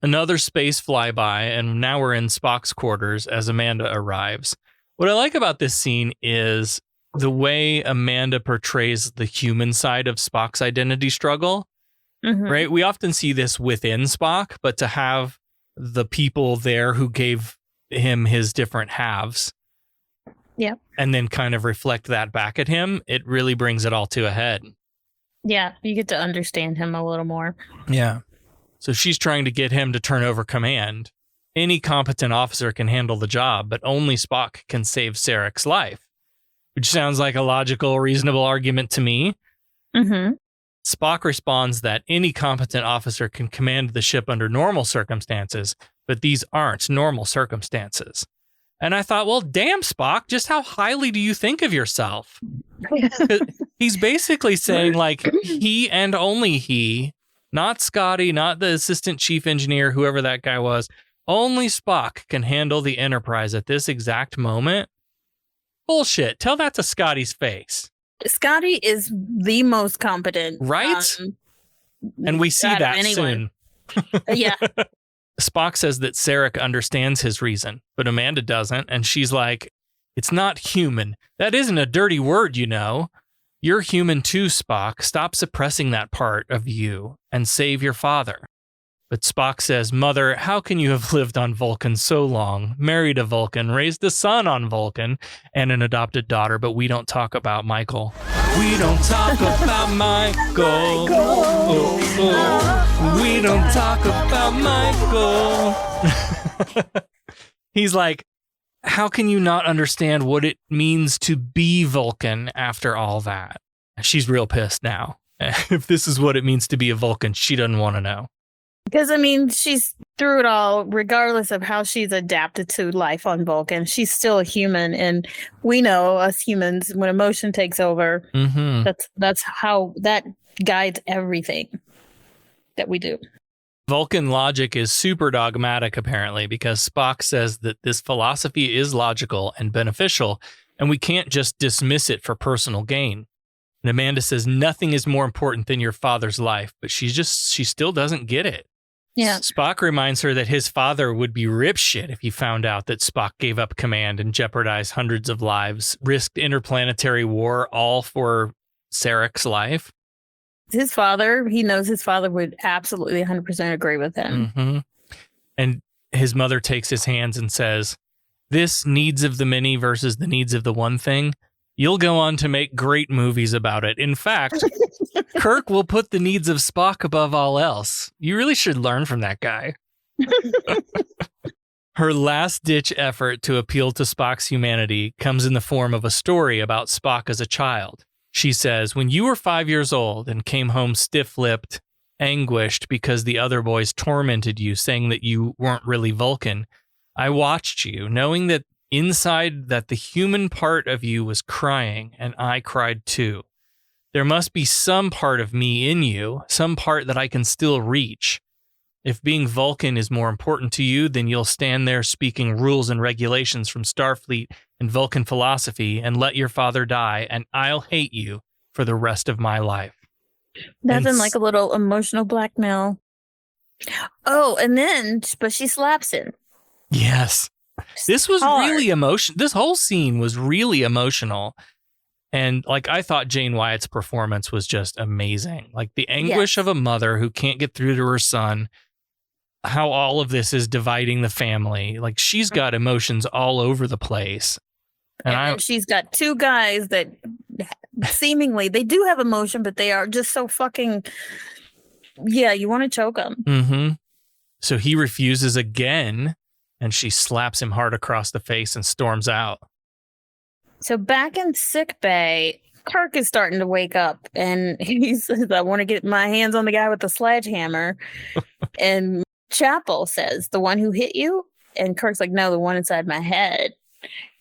Another space flyby, and now we're in Spock's quarters as Amanda arrives. What I like about this scene is the way Amanda portrays the human side of Spock's identity struggle, right? We often see this within Spock, but to have the people there who gave him his different halves, and then kind of reflect that back at him, it really brings it all to a head.
Yeah, you get to understand him a little more.
Yeah. So she's trying to get him to turn over command. Any competent officer can handle the job, but only Spock can save Sarek's life, which sounds like a logical, reasonable argument to me. Spock responds that any competent officer can command the ship under normal circumstances, but these aren't normal circumstances. And I thought, well, damn, Spock, just how highly do you think of yourself? He's basically saying, like, he and only he, not Scotty, not the assistant chief engineer, whoever that guy was, only Spock can handle the Enterprise at this exact moment. Bullshit. Tell that to Scotty's face.
Scotty is the most competent.
Right? And we see that soon.
Yeah.
Spock says that Sarek understands his reason, but Amanda doesn't. And she's like, it's not human. That isn't a dirty word, you know. You're human too, Spock. Stop suppressing that part of you and save your father. But Spock says, Mother, how can you have lived on Vulcan so long, married a Vulcan, raised a son on Vulcan, and an adopted daughter, but we don't talk about Michael. We don't talk about Michael. We don't talk about Michael. He's like, how can you not understand what it means to be Vulcan after all that? She's real pissed now. If this is what it means to be a Vulcan, she doesn't want to know.
Because, I mean, she's through it all, regardless of how she's adapted to life on Vulcan. She's still a human. And we know, us humans, when emotion takes over, that's how that guides everything that we do.
Vulcan logic is super dogmatic, apparently, because Spock says that this philosophy is logical and beneficial, and we can't just dismiss it for personal gain. And Amanda says nothing is more important than your father's life, but she still doesn't get it.
Yeah.
Spock reminds her that his father would be ripshit if he found out that Spock gave up command and jeopardized hundreds of lives, risked interplanetary war, all for Sarek's life.
His father, he knows his father would absolutely 100% agree with him.
And his mother takes his hands and says, this needs of the many versus the needs of the one thing. You'll go on to make great movies about it. In fact, Kirk will put the needs of Spock above all else. You really should learn from that guy. Her last-ditch effort to appeal to Spock's humanity comes in the form of a story about Spock as a child. She says, when you were 5 years old and came home stiff-lipped, anguished because the other boys tormented you, saying that you weren't really Vulcan, I watched you, knowing that inside that the human part of you was crying, and I cried too. There must be some part of me in you, some part that I can still reach. If being Vulcan is more important to you, then you'll stand there speaking rules and regulations from Starfleet and Vulcan philosophy and let your father die, and I'll hate you for the rest of my life.
Nothing like a little emotional blackmail. Oh, and then, but she slaps him.
Yes. This was
hard.
really emotional. This whole scene was really emotional. And like, I thought Jane Wyatt's performance was just amazing. Like the anguish of a mother who can't get through to her son, how all of this is dividing the family. Like she's got emotions all over the place.
And she's got two guys that seemingly, they do have emotion, but they are just so fucking, you want to choke them.
Mm-hmm. So he refuses again, and she slaps him hard across the face and storms out.
So back in sickbay, Kirk is starting to wake up, and he says, I want to get my hands on the guy with the sledgehammer. And Chapel says, the one who hit you? And Kirk's like, no, the one inside my head.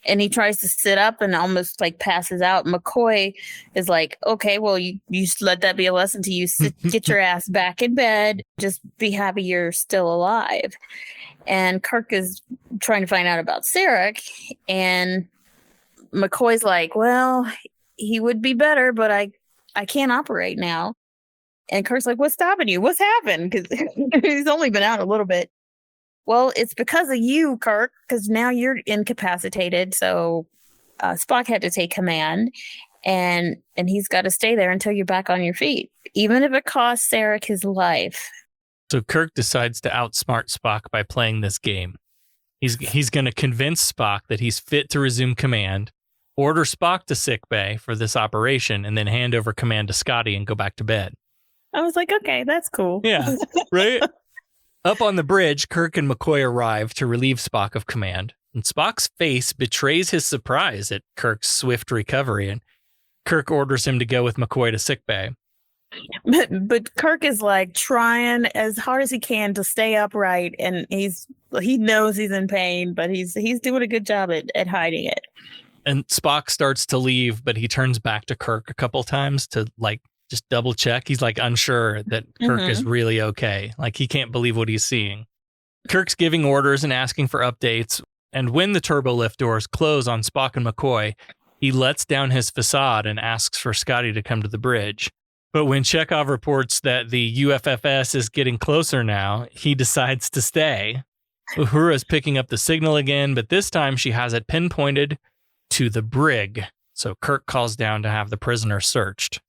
And he tries to sit up and almost like passes out. McCoy is like, okay, well, you let that be a lesson to you. Get your ass back in bed. Just be happy you're still alive. And Kirk is trying to find out about Sarek. And McCoy's like, well, he would be better, but I can't operate now. And Kirk's like, what's stopping you? What's happened? Because he's only been out a little bit. Well, it's because of you, Kirk, because now you're incapacitated. So Spock had to take command, and he's got to stay there until you're back on your feet, even if it costs Sarek his life.
So Kirk decides to outsmart Spock by playing this game. He's going to convince Spock that he's fit to resume command, order Spock to sickbay for this operation, and then hand over command to Scotty and go back to bed.
I was like, okay, that's cool.
Yeah, right? Up on the bridge, Kirk and McCoy arrive to relieve Spock of command, and Spock's face betrays his surprise at Kirk's swift recovery, and Kirk orders him to go with McCoy to sickbay.
But Kirk is like trying as hard as he can to stay upright, and he knows he's in pain, but he's doing a good job at hiding it.
And Spock starts to leave, but he turns back to Kirk a couple times to like just double check. He's like unsure that Kirk is really okay. Like he can't believe what he's seeing. Kirk's giving orders and asking for updates. And when the turbo lift doors close on Spock and McCoy, he lets down his facade and asks for Scotty to come to the bridge. But when Chekhov reports that the UFFS is getting closer now, he decides to stay. Uhura's picking up the signal again, but this time she has it pinpointed to the brig. So Kirk calls down to have the prisoner searched.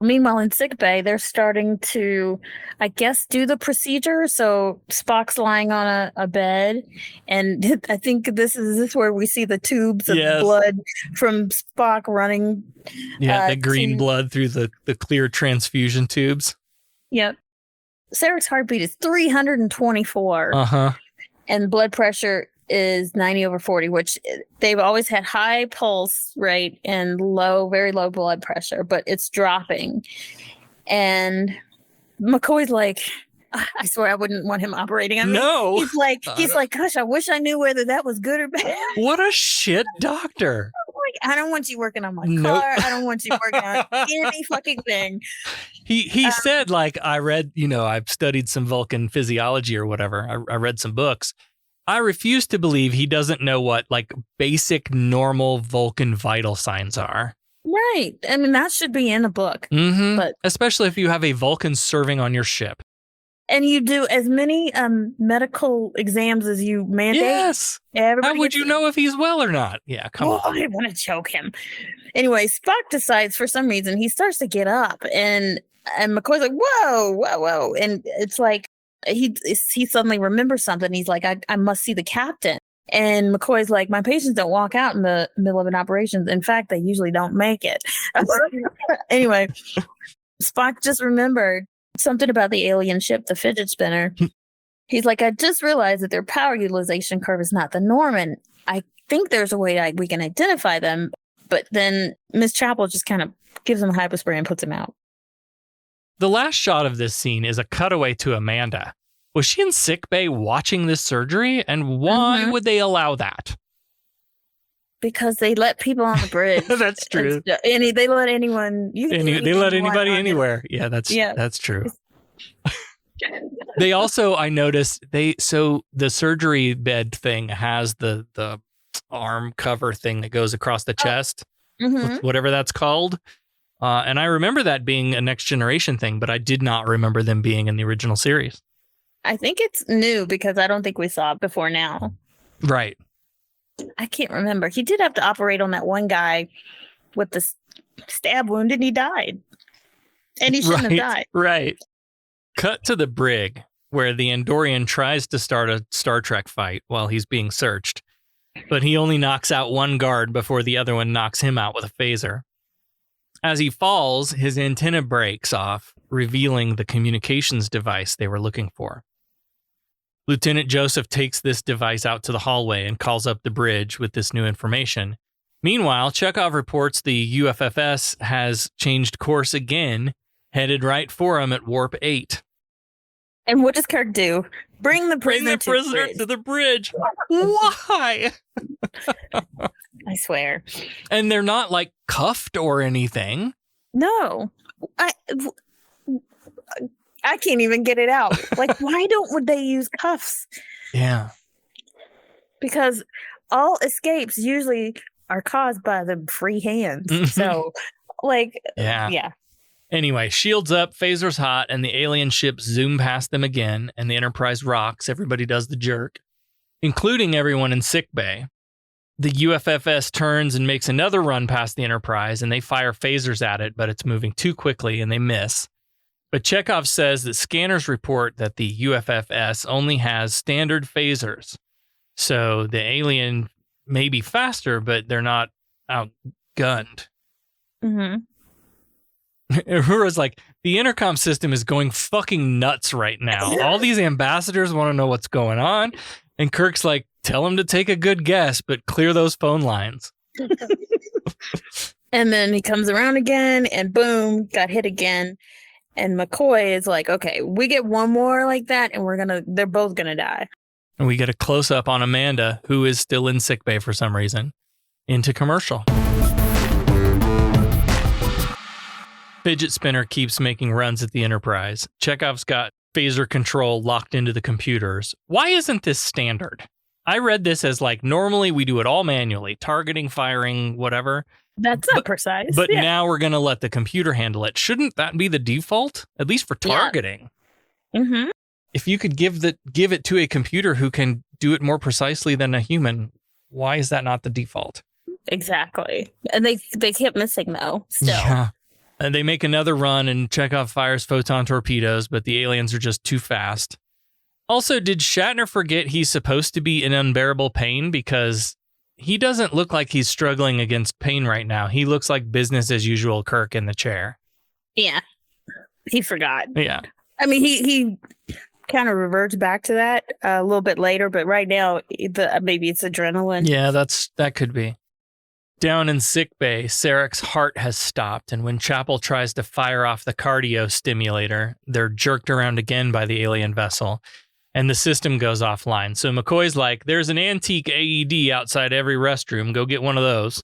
Meanwhile, in sickbay, they're starting to, I guess, do the procedure. So Spock's lying on a bed, and I think this is where we see the tubes of blood from Spock running.
Yeah, the green blood through the clear transfusion tubes.
Yep. Sarek's heartbeat is 324. And blood pressure is 90/40, which they've always had high pulse rate and very low blood pressure, but it's dropping. And McCoy's like, I swear I wouldn't want him operating on me.
No.
He's like, gosh, I wish I knew whether that was good or bad.
What a shit doctor.
I don't want you working on my car. I don't want you working on any fucking thing.
He said, like, I read, I've studied some Vulcan physiology or whatever. I read some books. I refuse to believe he doesn't know what like basic normal Vulcan vital signs are.
Right. I mean, that should be in a book.
Mm-hmm.
But
especially if you have a Vulcan serving on your ship.
And you do as many medical exams as you mandate.
Yes. How would you know if he's well or not? Yeah, come on.
I want to choke him. Anyway, Spock decides for some reason he starts to get up, and McCoy's like, whoa. And it's like, he suddenly remembers something. He's like, I must see the captain. And McCoy's like, my patients don't walk out in the middle of an operation. In fact, they usually don't make it. Anyway, Spock just remembered something about the alien ship, the fidget spinner. He's like, I just realized that their power utilization curve is not the norm. And I think there's a way we can identify them. But then Miss Chapel just kind of gives him a hypospray and puts him out.
The last shot of this scene is a cutaway to Amanda. Was she in sickbay watching this surgery? And why would they allow that?
Because they let people on the bridge.
That's true.
They let anyone.
They let anybody anywhere. Yeah, that's true. They also, I noticed, so the surgery bed thing has the arm cover thing that goes across the chest, whatever that's called. And I remember that being a Next Generation thing, but I did not remember them being in the original series.
I think it's new because I don't think we saw it before now.
Right.
I can't remember. He did have to operate on that one guy with the stab wound, and he died. And he shouldn't have died.
Right. Cut to the brig, where the Andorian tries to start a Star Trek fight while he's being searched. But he only knocks out one guard before the other one knocks him out with a phaser. As he falls, his antenna breaks off, revealing the communications device they were looking for. Lieutenant Joseph takes this device out to the hallway and calls up the bridge with this new information. Meanwhile, Chekhov reports the UFFS has changed course again, headed right for him at Warp 8.
And what does Kirk do? Bring the prisoner
to the bridge. Why?
I swear.
And they're not like cuffed or anything.
No. I can't even get it out. Like, why would they use cuffs?
Yeah.
Because all escapes usually are caused by the free hands. So, yeah.
Anyway, shields up, phasers hot, and the alien ships zoom past them again, and the Enterprise rocks. Everybody does the jerk, including everyone in sickbay. The UFFS turns and makes another run past the Enterprise, and they fire phasers at it, but it's moving too quickly, and they miss. But Chekhov says that scanners report that the UFFS only has standard phasers. So the alien may be faster, but they're not outgunned.
Mm-hmm.
Uhura's like, the intercom system is going fucking nuts right now. All these ambassadors want to know what's going on. And Kirk's like, tell them to take a good guess, but clear those phone lines.
And then he comes around again and boom, got hit again. And McCoy is like, okay, we get one more like that and they're both going to die.
And we get a close up on Amanda, who is still in sickbay for some reason, into commercial. Fidget Spinner keeps making runs at the Enterprise. Chekhov's got phaser control locked into the computers. Why isn't this standard? I read this as like, normally we do it all manually, targeting, firing, whatever.
That's not precise.
But now we're going to let the computer handle it. Shouldn't that be the default? At least for targeting.
Yeah. Mm-hmm.
If you could give it to a computer who can do it more precisely than a human, why is that not the default?
Exactly. And they kept missing though, still.
Yeah. And they make another run and Chekhov fires photon torpedoes, but the aliens are just too fast. Also, did Shatner forget he's supposed to be in unbearable pain? Because he doesn't look like he's struggling against pain right now. He looks like business as usual Kirk in the chair.
Yeah. He forgot.
Yeah.
I mean, he kind of reverts back to that a little bit later, but right now, maybe it's adrenaline.
Yeah, that could be. Down in sickbay, Sarek's heart has stopped, and when Chapel tries to fire off the cardio stimulator, they're jerked around again by the alien vessel, and the system goes offline. So McCoy's like, there's an antique AED outside every restroom. Go get one of those.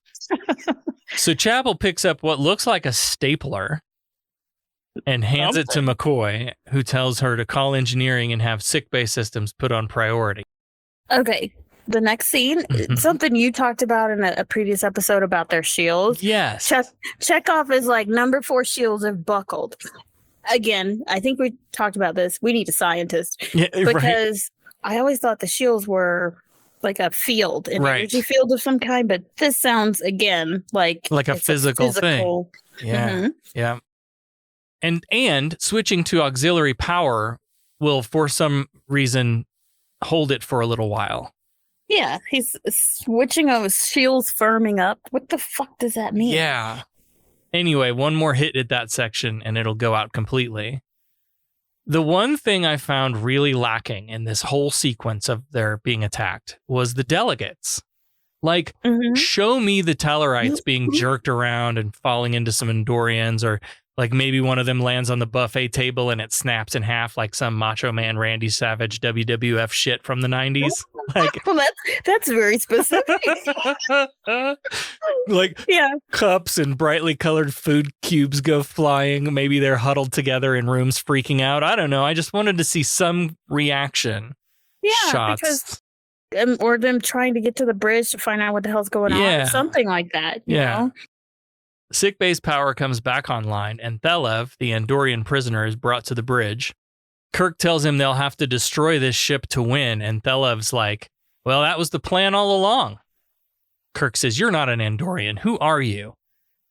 So Chapel picks up what looks like a stapler and hands it to McCoy, who tells her to call engineering and have sickbay systems put on priority.
Okay. The next scene, something you talked about in a previous episode about their shields.
Yes.
Chekhov is like, number 4 shields have buckled. Again, I think we talked about this. We need a scientist.
Yeah,
because I always thought the shields were like a field, an energy field of some kind. But this sounds, again, like
a physical thing. Yeah. Mm-hmm. Yeah. And switching to auxiliary power will, for some reason, hold it for a little while.
Yeah, he's switching those shields firming up. What the fuck does that mean?
Yeah. Anyway, one more hit at that section and it'll go out completely. The one thing I found really lacking in this whole sequence of their being attacked was the delegates. Like, show me the Tellarites being jerked around and falling into some Andorians, or Like maybe one of them lands on the buffet table and it snaps in half like some Macho Man Randy Savage WWF shit from the 90s. Like,
well, that's very specific.
like
yeah.
Cups and brightly colored food cubes go flying. Maybe they're huddled together in rooms freaking out. I don't know. I just wanted to see some reaction.
Yeah,
shots.
Because or them trying to get to the bridge to find out what the hell's going on, or something like that. You know?
Sickbay's power comes back online, and Thelev, the Andorian prisoner, is brought to the bridge. Kirk tells him they'll have to destroy this ship to win, and Thelev's like, well, that was the plan all along. Kirk says, you're not an Andorian. Who are you?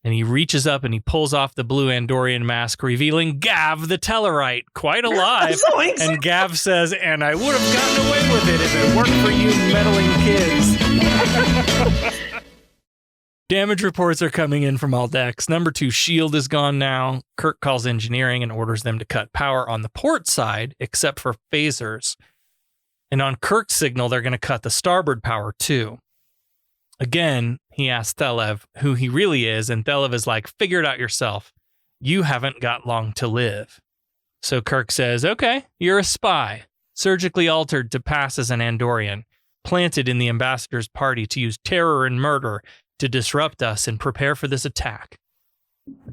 And he reaches up and he pulls off the blue Andorian mask, revealing Gav the Tellarite, quite alive. And Gav says, and I would have gotten away with it if it weren't for you meddling kids. Damage reports are coming in from all decks. Number 2 shield is gone now. Kirk calls engineering and orders them to cut power on the port side, except for phasers. And on Kirk's signal, they're going to cut the starboard power too. Again, he asks Thelev who he really is, and Thelev is like, figure it out yourself. You haven't got long to live. So Kirk says, okay, you're a spy, surgically altered to pass as an Andorian, planted in the ambassador's party to use terror and murder to disrupt us and prepare for this attack.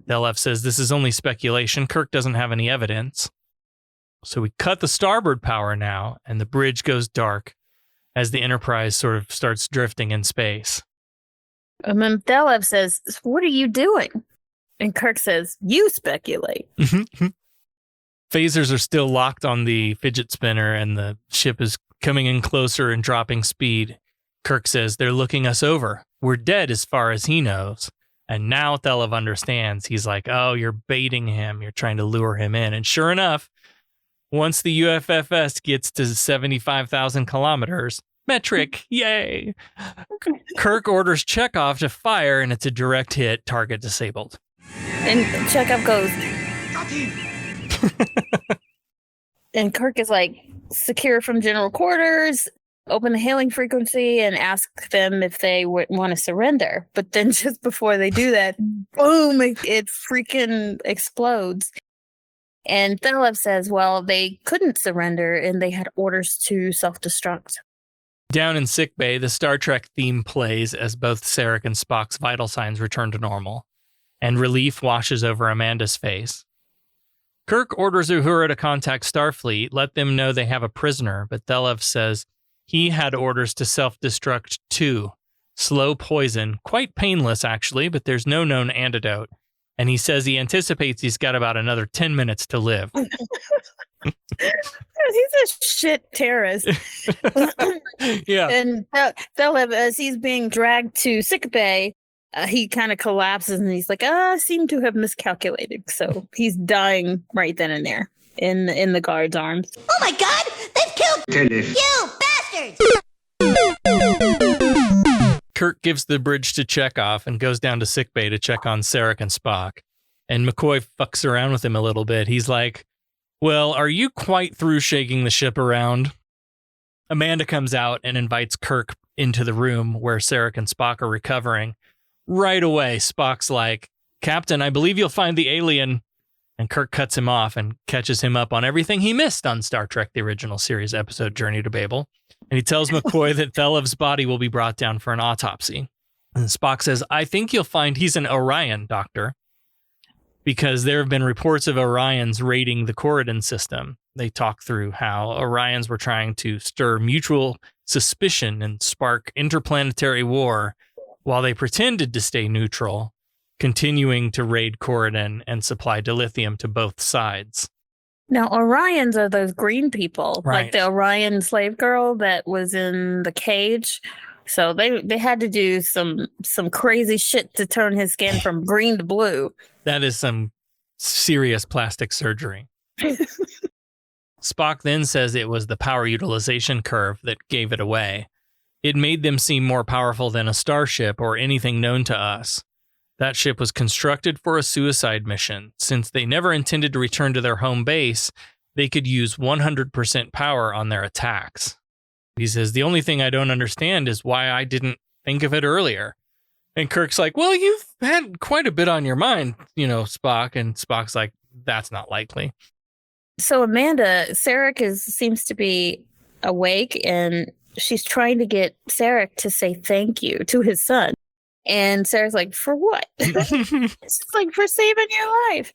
Thelev says this is only speculation. Kirk doesn't have any evidence. So we cut the starboard power now, and the bridge goes dark as the Enterprise sort of starts drifting in space.
And then Thelev says, what are you doing? And Kirk says, you speculate.
Phasers are still locked on the fidget spinner, and the ship is coming in closer and dropping speed. Kirk says, they're looking us over. We're dead as far as he knows. And now Thelev understands. He's like, oh, you're baiting him. You're trying to lure him in. And sure enough, once the UFFS gets to 75,000 kilometers, metric, yay, Kirk orders Chekhov to fire, and it's a direct hit, target disabled.
And Chekhov goes, and Kirk is like, secure from general quarters, open the hailing frequency and ask them if they want to surrender. But then just before they do that, boom, it freaking explodes. And Thelev says, well, they couldn't surrender and they had orders to self-destruct.
Down in sickbay, the Star Trek theme plays as both Sarek and Spock's vital signs return to normal, and relief washes over Amanda's face. Kirk orders Uhura to contact Starfleet, let them know they have a prisoner, but Thelev says he had orders to self-destruct too. Slow poison, quite painless actually, but there's no known antidote. And he says he anticipates he's got about another 10 minutes to live.
He's a shit terrorist.
Yeah.
And Thelev, as he's being dragged to sickbay, he kind of collapses and he's like, I seem to have miscalculated. So he's dying right then and there in the guard's arms.
Oh my God! They've killed you bastards!
Kirk gives the bridge to Chekhov and goes down to sickbay to check on Sarek and Spock. And McCoy fucks around with him a little bit. He's like, well, are you quite through shaking the ship around? Amanda comes out and invites Kirk into the room where Sarek and Spock are recovering. Right away, Spock's like, Captain, I believe you'll find the alien. And Kirk cuts him off and catches him up on everything he missed on Star Trek, the original series episode Journey to Babel. And he tells McCoy that Thelev's body will be brought down for an autopsy. And Spock says, I think you'll find he's an Orion, Doctor, because there have been reports of Orions raiding the Corridon system. They talk through how Orions were trying to stir mutual suspicion and spark interplanetary war while they pretended to stay neutral, continuing to raid Corridon and supply dilithium to both sides.
Now, Orions are those green people,
right,
like the Orion slave girl that was in the cage. So they had to do some crazy shit to turn his skin from green to blue.
That is some serious plastic surgery. Spock then says it was the power utilization curve that gave it away. It made them seem more powerful than a starship or anything known to us. That ship was constructed for a suicide mission. Since they never intended to return to their home base, they could use 100% power on their attacks. He says, the only thing I don't understand is why I didn't think of it earlier. And Kirk's like, well, you've had quite a bit on your mind, Spock. And Spock's like, that's not likely.
So Sarek seems to be awake, and she's trying to get Sarek to say thank you to his son. And Sarek's like, for what? It's like, for saving your life.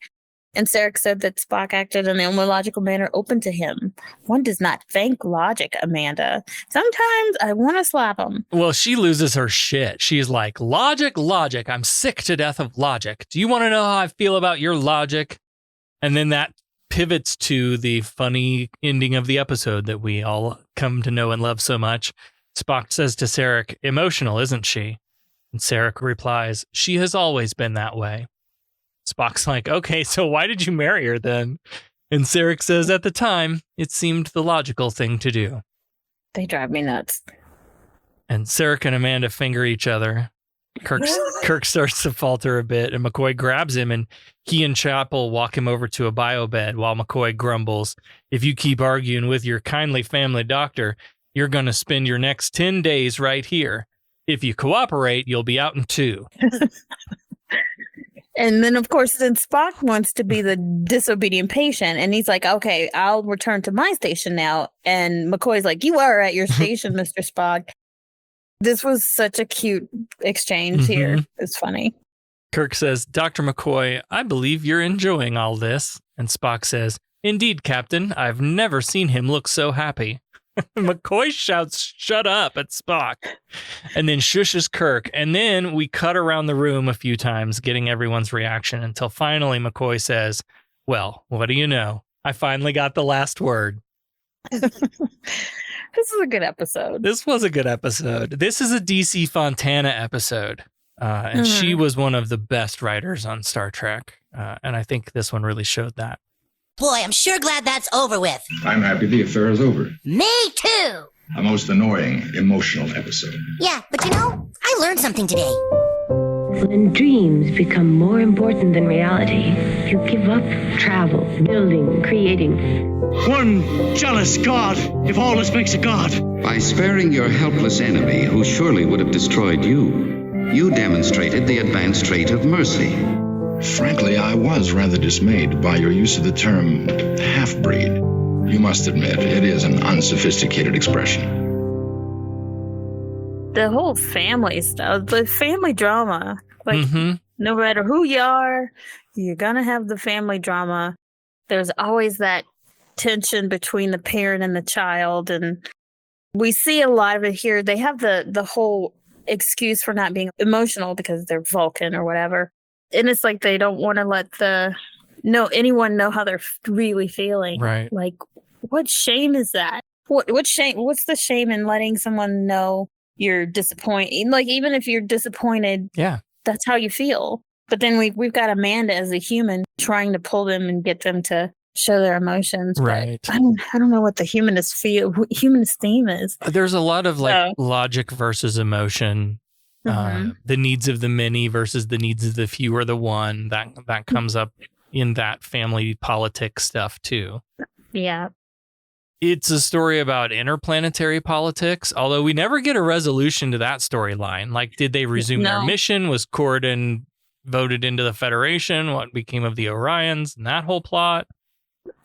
And Sarek said that Spock acted in an illogical manner open to him. One does not thank logic, Amanda. Sometimes I want to slap him.
Well, she loses her shit. She's like, logic. I'm sick to death of logic. Do you want to know how I feel about your logic? And then that pivots to the funny ending of the episode that we all come to know and love so much. Spock says to Sarek, emotional, isn't she? And Sarek replies, she has always been that way. Spock's like, okay, so why did you marry her then? And Sarek says, at the time, it seemed the logical thing to do.
They drive me nuts.
And Sarek and Amanda finger each other. Kirk starts to falter a bit, and McCoy grabs him, and he and Chapel walk him over to a bio bed while McCoy grumbles, if you keep arguing with your kindly family doctor, you're going to spend your next 10 days right here. If you cooperate, you'll be out in 2.
And then, of course, then Spock wants to be the disobedient patient. And he's like, okay, I'll return to my station now. And McCoy's like, you are at your station, Mr. Spock. This was such a cute exchange here. It's funny.
Kirk says, Dr. McCoy, I believe you're enjoying all this. And Spock says, indeed, Captain. I've never seen him look so happy. McCoy shouts, shut up at Spock, and then shushes Kirk. And then we cut around the room a few times, getting everyone's reaction until finally McCoy says, well, what do you know? I finally got the last word.
This is a good episode.
This was a good episode. This is a DC Fontana episode. And she was one of the best writers on Star Trek. And I think this one really showed that.
Boy, I'm sure glad that's over with.
I'm happy the affair is over.
Me too.
A most annoying, emotional episode.
Yeah, but I learned something today.
When dreams become more important than reality, you give up travel, building, creating.
One jealous god, if all this makes a god.
By sparing your helpless enemy who surely would have destroyed you, you demonstrated the advanced trait of mercy.
Frankly, I was rather dismayed by your use of the term half-breed. You must admit, it is an unsophisticated expression.
The whole family stuff, the family drama. Like, no matter who you are, you're going to have the family drama. There's always that tension between the parent and the child. And we see a lot of it here. They have the whole excuse for not being emotional because they're Vulcan or whatever. And it's like they don't want to let anyone know how they're really feeling.
Right.
Like, what shame is that? What shame? What's the shame in letting someone know you're disappointed? Like, even if you're disappointed, that's how you feel. But then we've got Amanda as a human trying to pull them and get them to show their emotions.
Right.
But I don't know what the humanist theme is.
There's a lot of logic versus emotion. The needs of the many versus the needs of the few or the one. That comes up in that family politics stuff too.
Yeah.
It's a story about interplanetary politics, although we never get a resolution to that storyline. Like, did they resume their mission? Was Corridon voted into the Federation? What became of the Orions and that whole plot?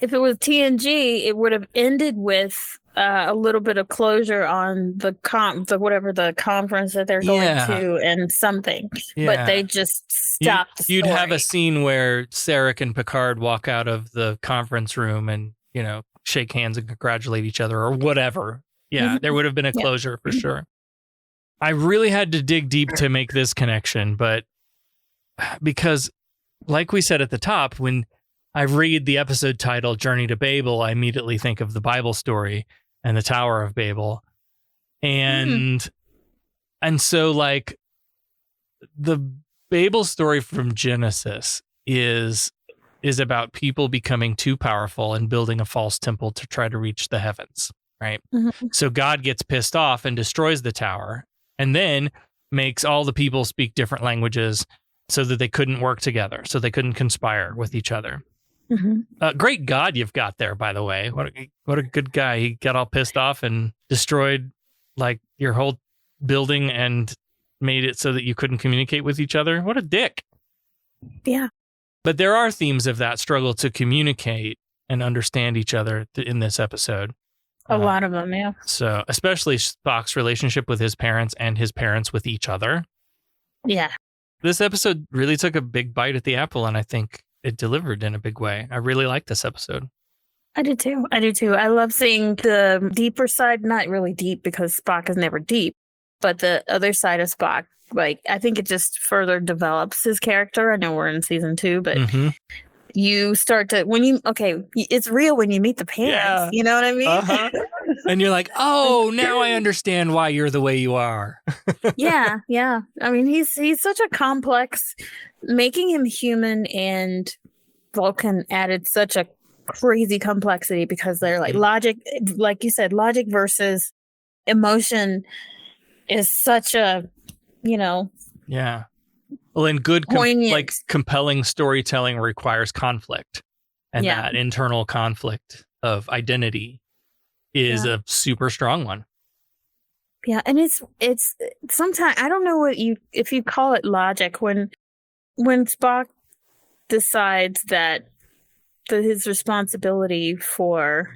If it was TNG, it would have ended with a little bit of closure on the conference that they're going to and something.
Yeah.
But they just stopped.
You'd have a scene where Sarek and Picard walk out of the conference room and, shake hands and congratulate each other or whatever. Yeah, there would have been a closure for sure. I really had to dig deep to make this connection, but because like we said at the top, when I read the episode title Journey to Babel, I immediately think of the Bible story and the Tower of Babel. And so like the Babel story from Genesis is about people becoming too powerful and building a false temple to try to reach the heavens, right? So God gets pissed off and destroys the tower and then makes all the people speak different languages so that they couldn't work together, so they couldn't conspire with each other. Great God you've got there, by the way. What a good guy. He got all pissed off and destroyed like your whole building and made it so that you couldn't communicate with each other. What a dick.
Yeah.
But there are themes of that struggle to communicate and understand each other in this episode.
A lot of them, yeah.
So, especially Spock's relationship with his parents and his parents with each other.
Yeah.
This episode really took a big bite at the apple, and I think it delivered in a big way. I really like this episode.
I do too. I love seeing the deeper side, not really deep because Spock is never deep, but the other side of Spock. Like, I think it just further develops his character. I know we're in season 2, but you start to, it's real when you meet the parents. Yeah. You know what I mean?
And you're like, oh, now I understand why you're the way you are.
Yeah. I mean, he's such a complex, making him human and Vulcan added such a crazy complexity because they're like logic, like you said, logic versus emotion is such a,
Yeah. Well, and good, compelling storytelling requires conflict. And that internal conflict of identity is a super strong one.
Yeah. And it's sometimes, I don't know if you call it logic when Spock decides that his responsibility for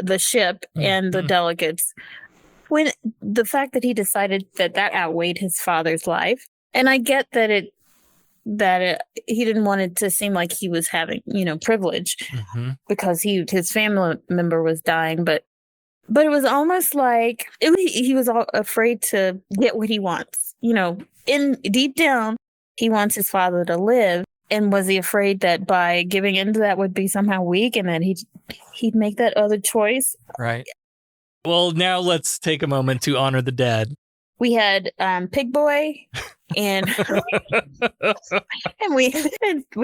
the ship and the delegates, when the fact that he decided that outweighed his father's life, and I get that he didn't want it to seem like he was having privilege because his family member was dying, but it was almost like he was afraid to get what he wants. In deep down, he wants his father to live, and was he afraid that by giving into that would be somehow weak, and that he'd make that other choice?
Right. Well, now let's take a moment to honor the dead.
We had Pig Boy, and we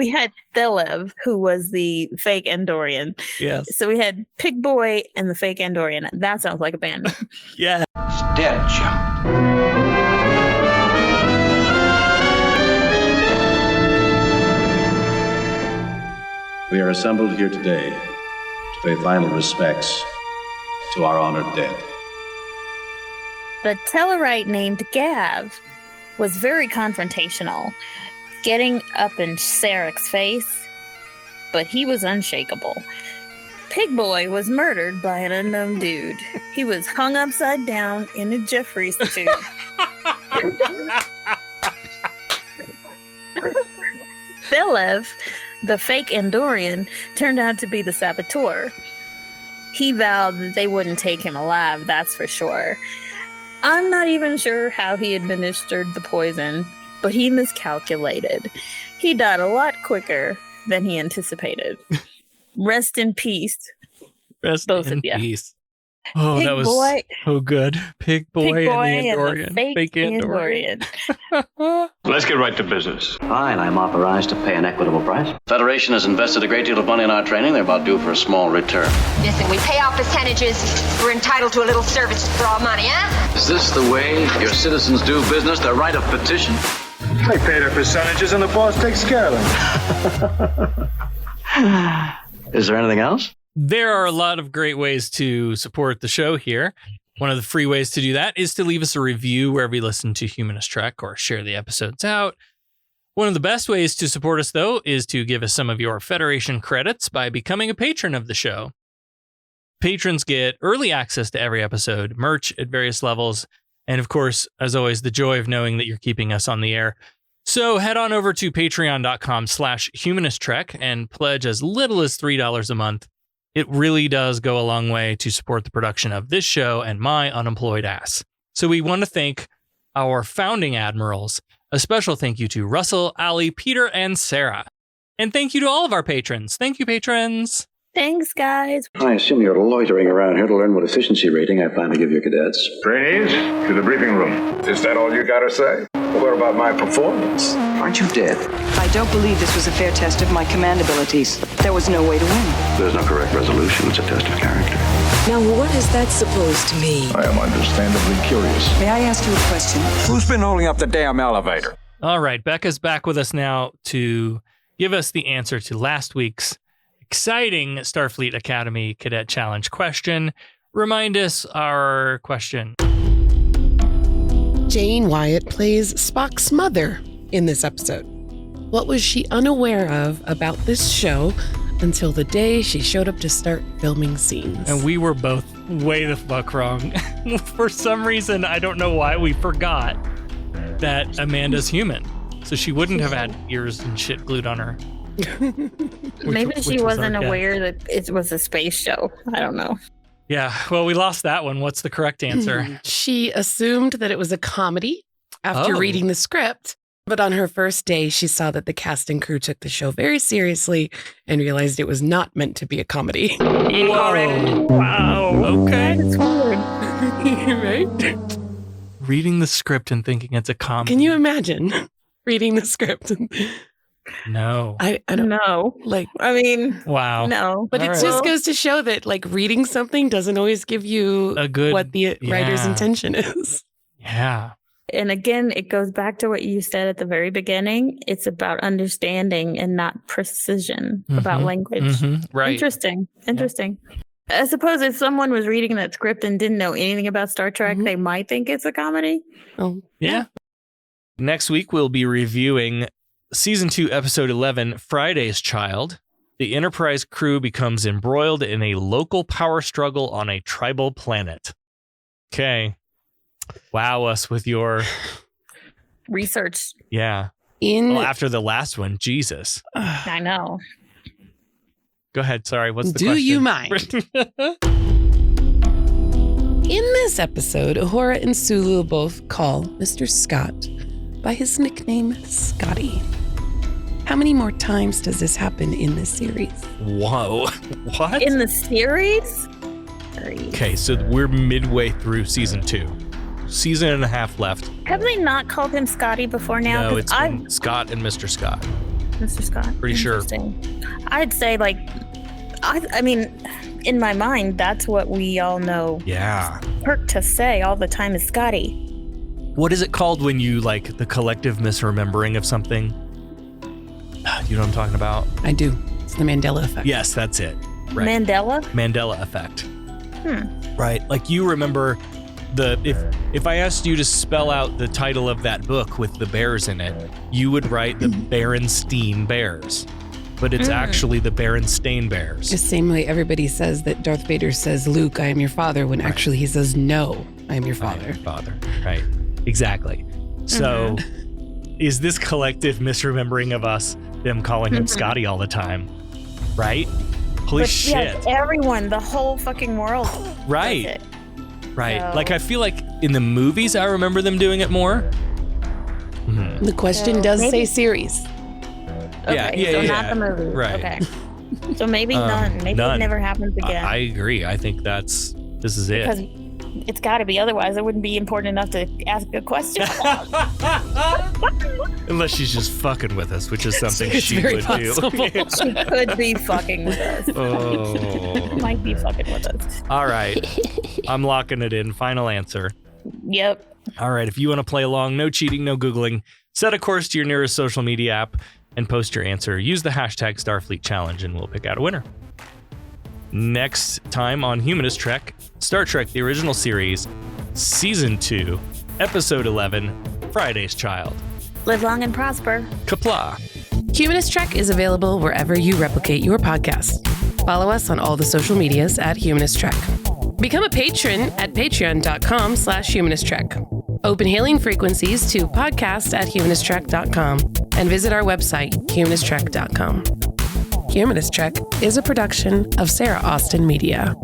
had Thelev, who was the fake Andorian.
Yes.
So we had Pig Boy and the fake Andorian. That sounds like a band.
Yeah.
It's dead, Jim.
We are assembled here today to pay final respects to our honored dead.
The Tellarite named Gav was very confrontational, getting up in Sarek's face, but he was unshakable. Pig Boy was murdered by an unknown dude. He was hung upside down in a Jeffries tube. Thelev, the fake Andorian, turned out to be the saboteur. He vowed that they wouldn't take him alive, that's for sure. I'm not even sure how he administered the poison, but he miscalculated. He died a lot quicker than he anticipated. Rest in peace.
Rest
both
in
of you.
peace. Oh,
Pig
that was
Boy.
so good. Pig Boy, and the Andorian.
Fake Andorian.
Let's get right to business.
Fine, I'm authorized to pay an equitable price. Federation has invested a great deal of money in our training. They're about due for a small return.
Listen, we pay off percentages. We're entitled to a little service for our money, huh?
Is this the way your citizens do business? Their right of petition?
They pay their percentages and the boss takes care of them.
Is there anything else?
There are a lot of great ways to support the show here. One of the free ways to do that is to leave us a review wherever you listen to Humanist Trek or share the episodes out. One of the best ways to support us, though, is to give us some of your Federation credits by becoming a patron of the show. Patrons get early access to every episode, merch at various levels, and of course, as always, the joy of knowing that you're keeping us on the air. So head on over to patreon.com/humanisttrek and pledge as little as $3 a month. It really does go a long way to support the production of this show and my unemployed ass. So we want to thank our founding admirals. A special thank you to Russell, Ali, Peter, and Sarah. And thank you to all of our patrons. Thank you, patrons.
Thanks, guys.
I assume you're loitering around here to learn what efficiency rating I plan to give your cadets.
Trainees, to the briefing room. Is that all you gotta say? What about my performance?
Aren't you dead?
I don't believe this was a fair test of my command abilities. There was no way to win.
There's no correct resolution. It's a test of character.
Now, what is that supposed to mean?
I am understandably curious.
May I ask you a question?
Who's been holding up the damn elevator?
All right, Becca's back with us now to give us the answer to last week's exciting Starfleet Academy Cadet Challenge question. Remind us our question.
Jane Wyatt plays Spock's mother in this episode. What was she unaware of about this show until the day she showed up to start filming scenes?
And we were both way the fuck wrong. For some reason, I don't know why, we forgot that Amanda's human. So she wouldn't have had ears and shit glued on her.
Maybe she wasn't aware that it was a space show. I don't know.
Yeah, well, we lost that one. What's the correct answer?
She assumed that it was a comedy after reading the script, but on her first day, she saw that the cast and crew took the show very seriously and realized it was not meant to be a comedy.
Whoa. Wow. Okay.
That's weird.
Right?
Reading the script and thinking it's a comedy.
Can you imagine reading the script?
No.
I don't know. Like, I mean,
wow.
No.
But it just goes to show that like reading something doesn't always give you what the writer's intention is.
Yeah.
And again, it goes back to what you said at the very beginning. It's about understanding and not precision about language.
Mm-hmm. Right.
Interesting. I suppose if someone was reading that script and didn't know anything about Star Trek, they might think it's a comedy.
Oh,
yeah. Next week, we'll be reviewing Season 2, Episode 11, Friday's Child. The Enterprise crew becomes embroiled in a local power struggle on a tribal planet. Okay. Wow us with your
research.
Yeah. After the last one, Jesus.
I know.
Go ahead. Sorry. What's the question?
Do you mind? In this episode, Uhura and Sulu both call Mr. Scott by his nickname, Scotty. How many more times does this happen in this series?
Whoa. What?
In the series?
Okay, so we're midway through season 2. Season and a half left.
Have they not called him Scotty before now?
No, it's been Scott and Mr. Scott.
Mr. Scott.
Pretty sure.
I'd say like, I mean, in my mind, that's what we all know.
Yeah.
Kirk to say all the time is Scotty.
What is it called when you like the collective misremembering of something? You know what I'm talking about?
I do. It's the Mandela effect.
Yes, that's it. Right. Mandela effect. Right. Like you remember if I asked you to spell out the title of that book with the bears in it, you would write the Berenstain Bears. But it's actually the Berenstain Bears.
The same way everybody says that Darth Vader says, Luke, I am your father, when actually he says, no, I am your father.
I am your father. Right. Exactly. So is this collective misremembering of us, them calling him Scotty all the time? Right? Holy shit.
Yeah, everyone, the whole fucking world.
Right.
Does it.
Right.
So.
Like I feel like in the movies, I remember them doing it more.
The question does say series.
Okay, so not the movie.
Right.
Okay. So maybe none. Maybe it never happens again.
I agree. I think this is it.
Because it's got to be. Otherwise, it wouldn't be important enough to ask a question.
Unless she's just fucking with us, which is something she would do.
She could be fucking with us.
Oh.
Might be fucking with us.
All right. I'm locking it in. Final answer.
Yep.
All right. If you want to play along, no cheating, no Googling. Set a course to your nearest social media app and post your answer. Use the hashtag Starfleet Challenge and we'll pick out a winner. Next time on Humanist Trek, Star Trek The Original Series, Season 2, Episode 11, Friday's Child.
Live long and prosper.
Kapla.
Humanist Trek is available wherever you replicate your podcast. Follow us on all the social medias at Humanist Trek. Become a patron at patreon.com/humanisttrek. Open hailing frequencies to podcast@humanisttrek.com and visit our website, humanisttrek.com. Humanist Trek is a production of Sarah Austin Media.